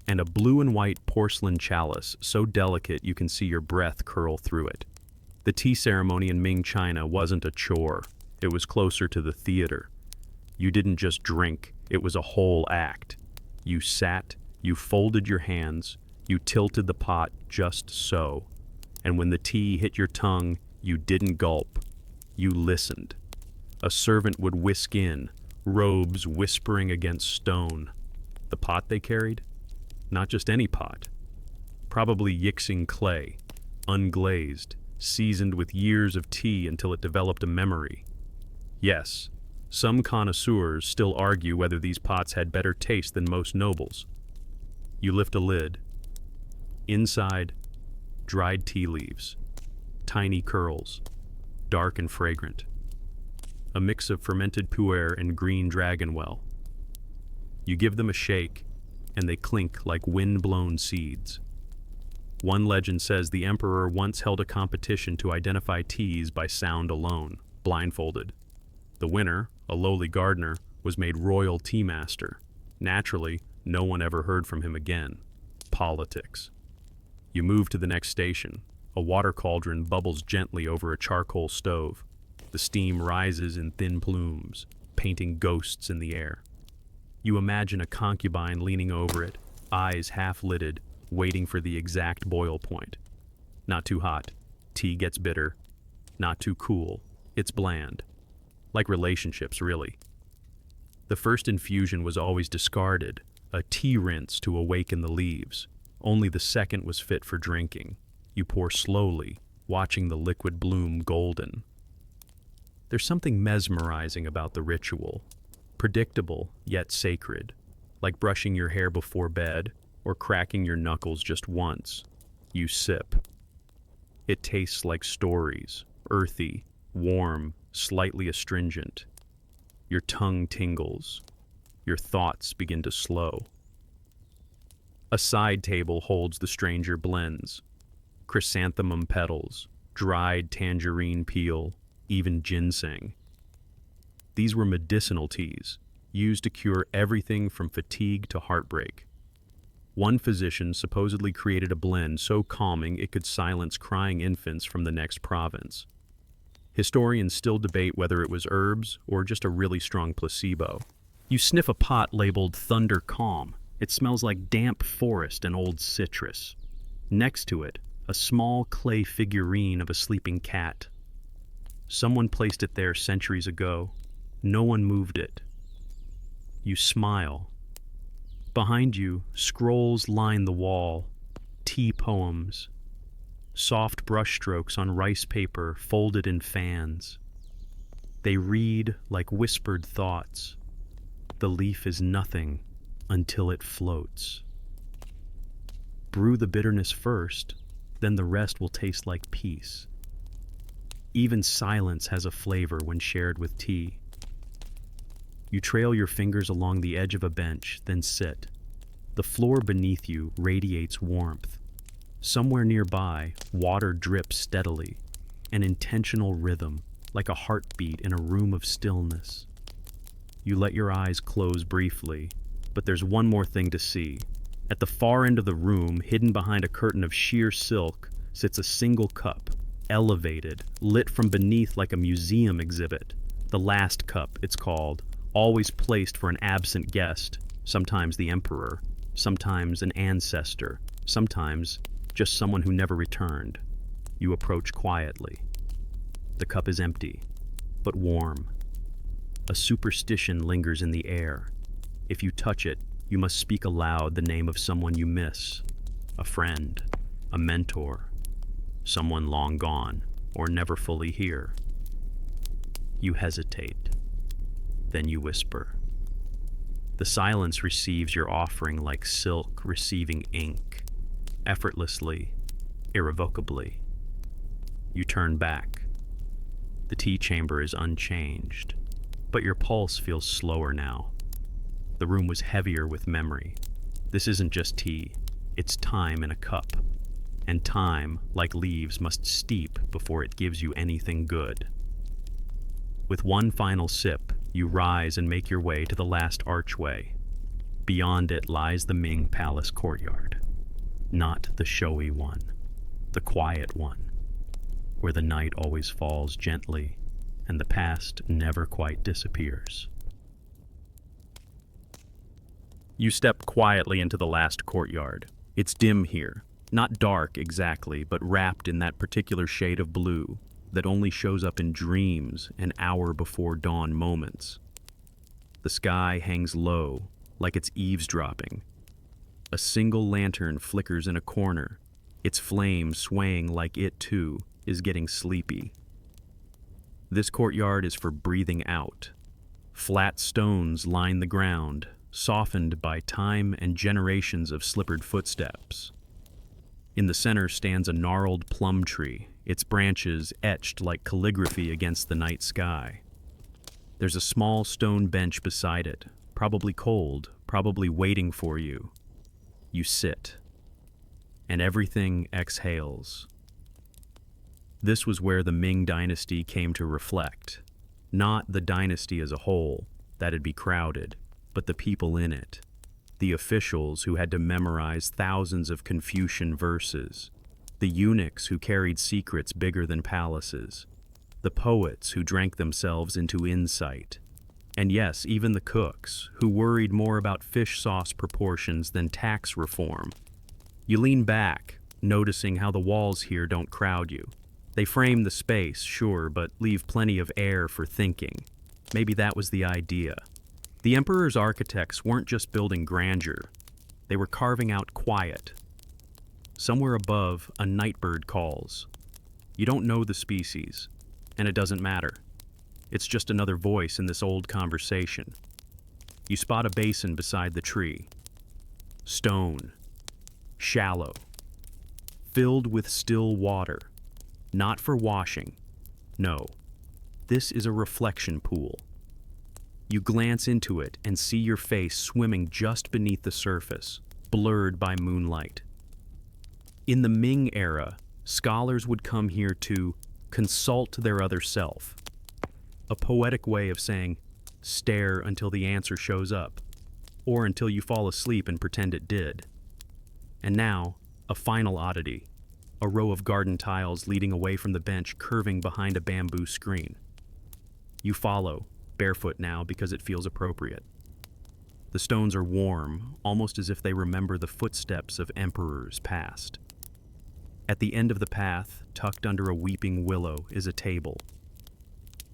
and a blue and white porcelain chalice so delicate you can see your breath curl through it. The tea ceremony in Ming China wasn't a chore. It was closer to the theater. You didn't just drink, it was a whole act. You sat, you folded your hands, you tilted the pot just so. And when the tea hit your tongue, you didn't gulp. You listened. A servant would whisk in, robes whispering against stone. The pot they carried? Not just any pot. Probably Yixing clay, unglazed, seasoned with years of tea until it developed a memory. Yes, some connoisseurs still argue whether these pots had better taste than most nobles. You lift a lid. Inside, dried tea leaves, tiny curls, dark and fragrant. a mix of fermented puer and green dragonwell. You give them a shake, and they clink like wind-blown seeds. One legend says the emperor once held a competition to identify teas by sound alone, blindfolded. The winner, a lowly gardener, was made royal tea master. Naturally, no one ever heard from him again. Politics. You move to the next station. A water cauldron bubbles gently over a charcoal stove. The steam rises in thin plumes, painting ghosts in the air. You imagine a concubine leaning over it, eyes half-lidded, waiting for the exact boil point. Not too hot. Tea gets bitter. Not too cool. It's bland. Like relationships, really. The first infusion was always discarded, a tea rinse to awaken the leaves. Only the second was fit for drinking. You pour slowly, watching the liquid bloom golden. There's something mesmerizing about the ritual. Predictable, yet sacred. Like brushing your hair before bed, or cracking your knuckles just once. You sip. It tastes like stories, earthy, warm, slightly astringent. Your tongue tingles. Your thoughts begin to slow. A side table holds the stranger blends. Chrysanthemum petals, dried tangerine peel, even ginseng. These were medicinal teas, used to cure everything from fatigue to heartbreak. One physician supposedly created a blend so calming it could silence crying infants from the next province. Historians still debate whether it was herbs or just a really strong placebo. You sniff a pot labeled Thunder Calm. It smells like damp forest and old citrus. Next to it, a small clay figurine of a sleeping cat. Someone placed it there centuries ago. No one moved it. You smile. Behind you, scrolls line the wall. Tea poems. Soft brushstrokes on rice paper folded in fans. They read like whispered thoughts. The leaf is nothing until it floats. Brew the bitterness first, then the rest will taste like peace. Even silence has a flavor when shared with tea. You trail your fingers along the edge of a bench, then sit. The floor beneath you radiates warmth. Somewhere nearby, water drips steadily, an intentional rhythm, like a heartbeat in a room of stillness. You let your eyes close briefly, but there's one more thing to see. At the far end of the room, hidden behind a curtain of sheer silk, sits a single cup, elevated, lit from beneath like a museum exhibit. The last cup, it's called, always placed for an absent guest, sometimes the emperor, sometimes an ancestor, sometimes just someone who never returned. You approach quietly. The cup is empty, but warm. A superstition lingers in the air. If you touch it, you must speak aloud the name of someone you miss, a friend, a mentor, someone long gone or never fully here. You hesitate. Then you whisper. The silence receives your offering like silk receiving ink. Effortlessly, irrevocably. You turn back. The tea chamber is unchanged, but your pulse feels slower now. The room was heavier with memory. This isn't just tea, it's time in a cup. And time, like leaves, must steep before it gives you anything good. With one final sip, you rise and make your way to the last archway. Beyond it lies the Ming Palace courtyard. Not the showy one, the quiet one, where the night always falls gently and the past never quite disappears. You step quietly into the last courtyard. It's dim here, not dark exactly, but wrapped in that particular shade of blue that only shows up in dreams an hour before dawn moments. The sky hangs low, like it's eavesdropping. A single lantern flickers in a corner, its flame swaying like it, too, is getting sleepy. This courtyard is for breathing out. Flat stones line the ground, softened by time and generations of slippered footsteps. In the center stands a gnarled plum tree, its branches etched like calligraphy against the night sky. There's a small stone bench beside it, probably cold, probably waiting for you. You sit, and everything exhales. This was where the Ming Dynasty came to reflect. Not the dynasty as a whole, that'd be crowded, but the people in it. The officials who had to memorize thousands of Confucian verses. The eunuchs who carried secrets bigger than palaces. The poets who drank themselves into insight. And yes, even the cooks, who worried more about fish sauce proportions than tax reform. You lean back, noticing how the walls here don't crowd you. They frame the space, sure, but leave plenty of air for thinking. Maybe that was the idea. The emperor's architects weren't just building grandeur. They were carving out quiet. Somewhere above, a nightbird calls. You don't know the species, and it doesn't matter. It's just another voice in this old conversation. You spot a basin beside the tree. Stone. Shallow. Filled with still water. Not for washing. No. This is a reflection pool. You glance into it and see your face swimming just beneath the surface, blurred by moonlight. In the Ming era, scholars would come here to consult their other self. A poetic way of saying, stare until the answer shows up, or until you fall asleep and pretend it did. And now, a final oddity, a row of garden tiles leading away from the bench curving behind a bamboo screen. You follow, barefoot now because it feels appropriate. The stones are warm, almost as if they remember the footsteps of emperors past. At the end of the path, tucked under a weeping willow, is a table.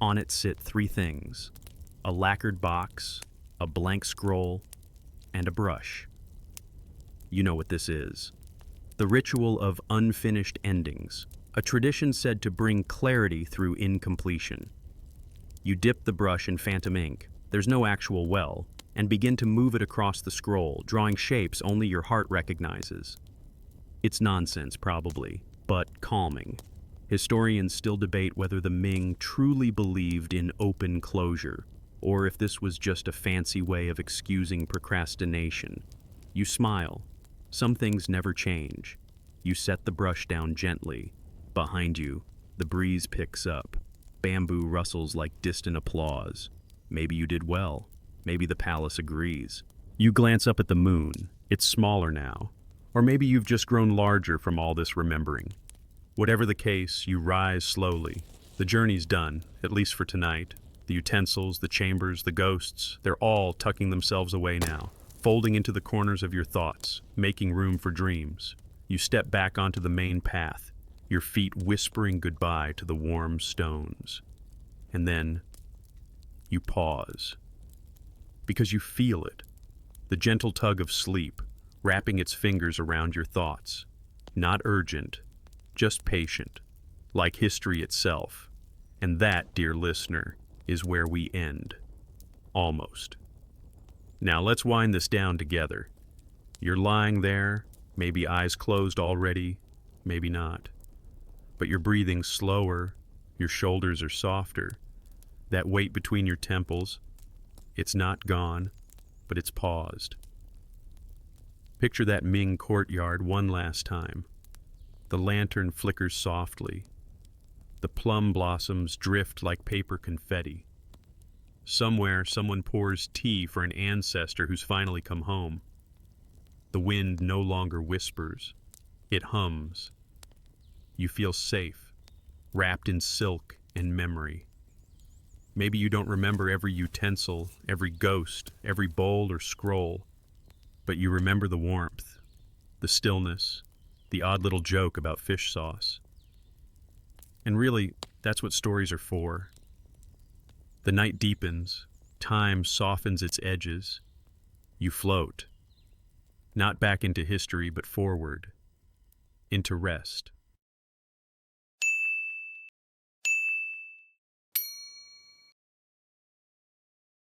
On it sit three things: a lacquered box, a blank scroll, and a brush. You know what this is. The ritual of unfinished endings, a tradition said to bring clarity through incompletion. You dip the brush in phantom ink, there's no actual well, and begin to move it across the scroll, drawing shapes only your heart recognizes. It's nonsense, probably, but calming. Historians still debate whether the Ming truly believed in open closure, or if this was just a fancy way of excusing procrastination. You smile. Some things never change. You set the brush down gently. Behind you, the breeze picks up. Bamboo rustles like distant applause. Maybe you did well. Maybe the palace agrees. You glance up at the moon. It's smaller now. Or maybe you've just grown larger from all this remembering. Whatever the case, you rise slowly. The journey's done, at least for tonight. The utensils, the chambers, the ghosts, they're all tucking themselves away now, folding into the corners of your thoughts, making room for dreams. You step back onto the main path, your feet whispering goodbye to the warm stones. And then you pause. Because you feel it, the gentle tug of sleep, wrapping its fingers around your thoughts. Not urgent, just patient, like history itself. And that, dear listener, is where we end. Almost. Now let's wind this down together. You're lying there, maybe eyes closed already, maybe not. But you're breathing slower, your shoulders are softer. That weight between your temples, it's not gone, but it's paused. Picture that Ming courtyard one last time. The lantern flickers softly. The plum blossoms drift like paper confetti. Somewhere, someone pours tea for an ancestor who's finally come home. The wind no longer whispers. It hums. You feel safe, wrapped in silk and memory. Maybe you don't remember every utensil, every ghost, every bowl or scroll, but you remember the warmth, the stillness, the odd little joke about fish sauce. And really, that's what stories are for. The night deepens, time softens its edges. You float, not back into history, but forward, into rest.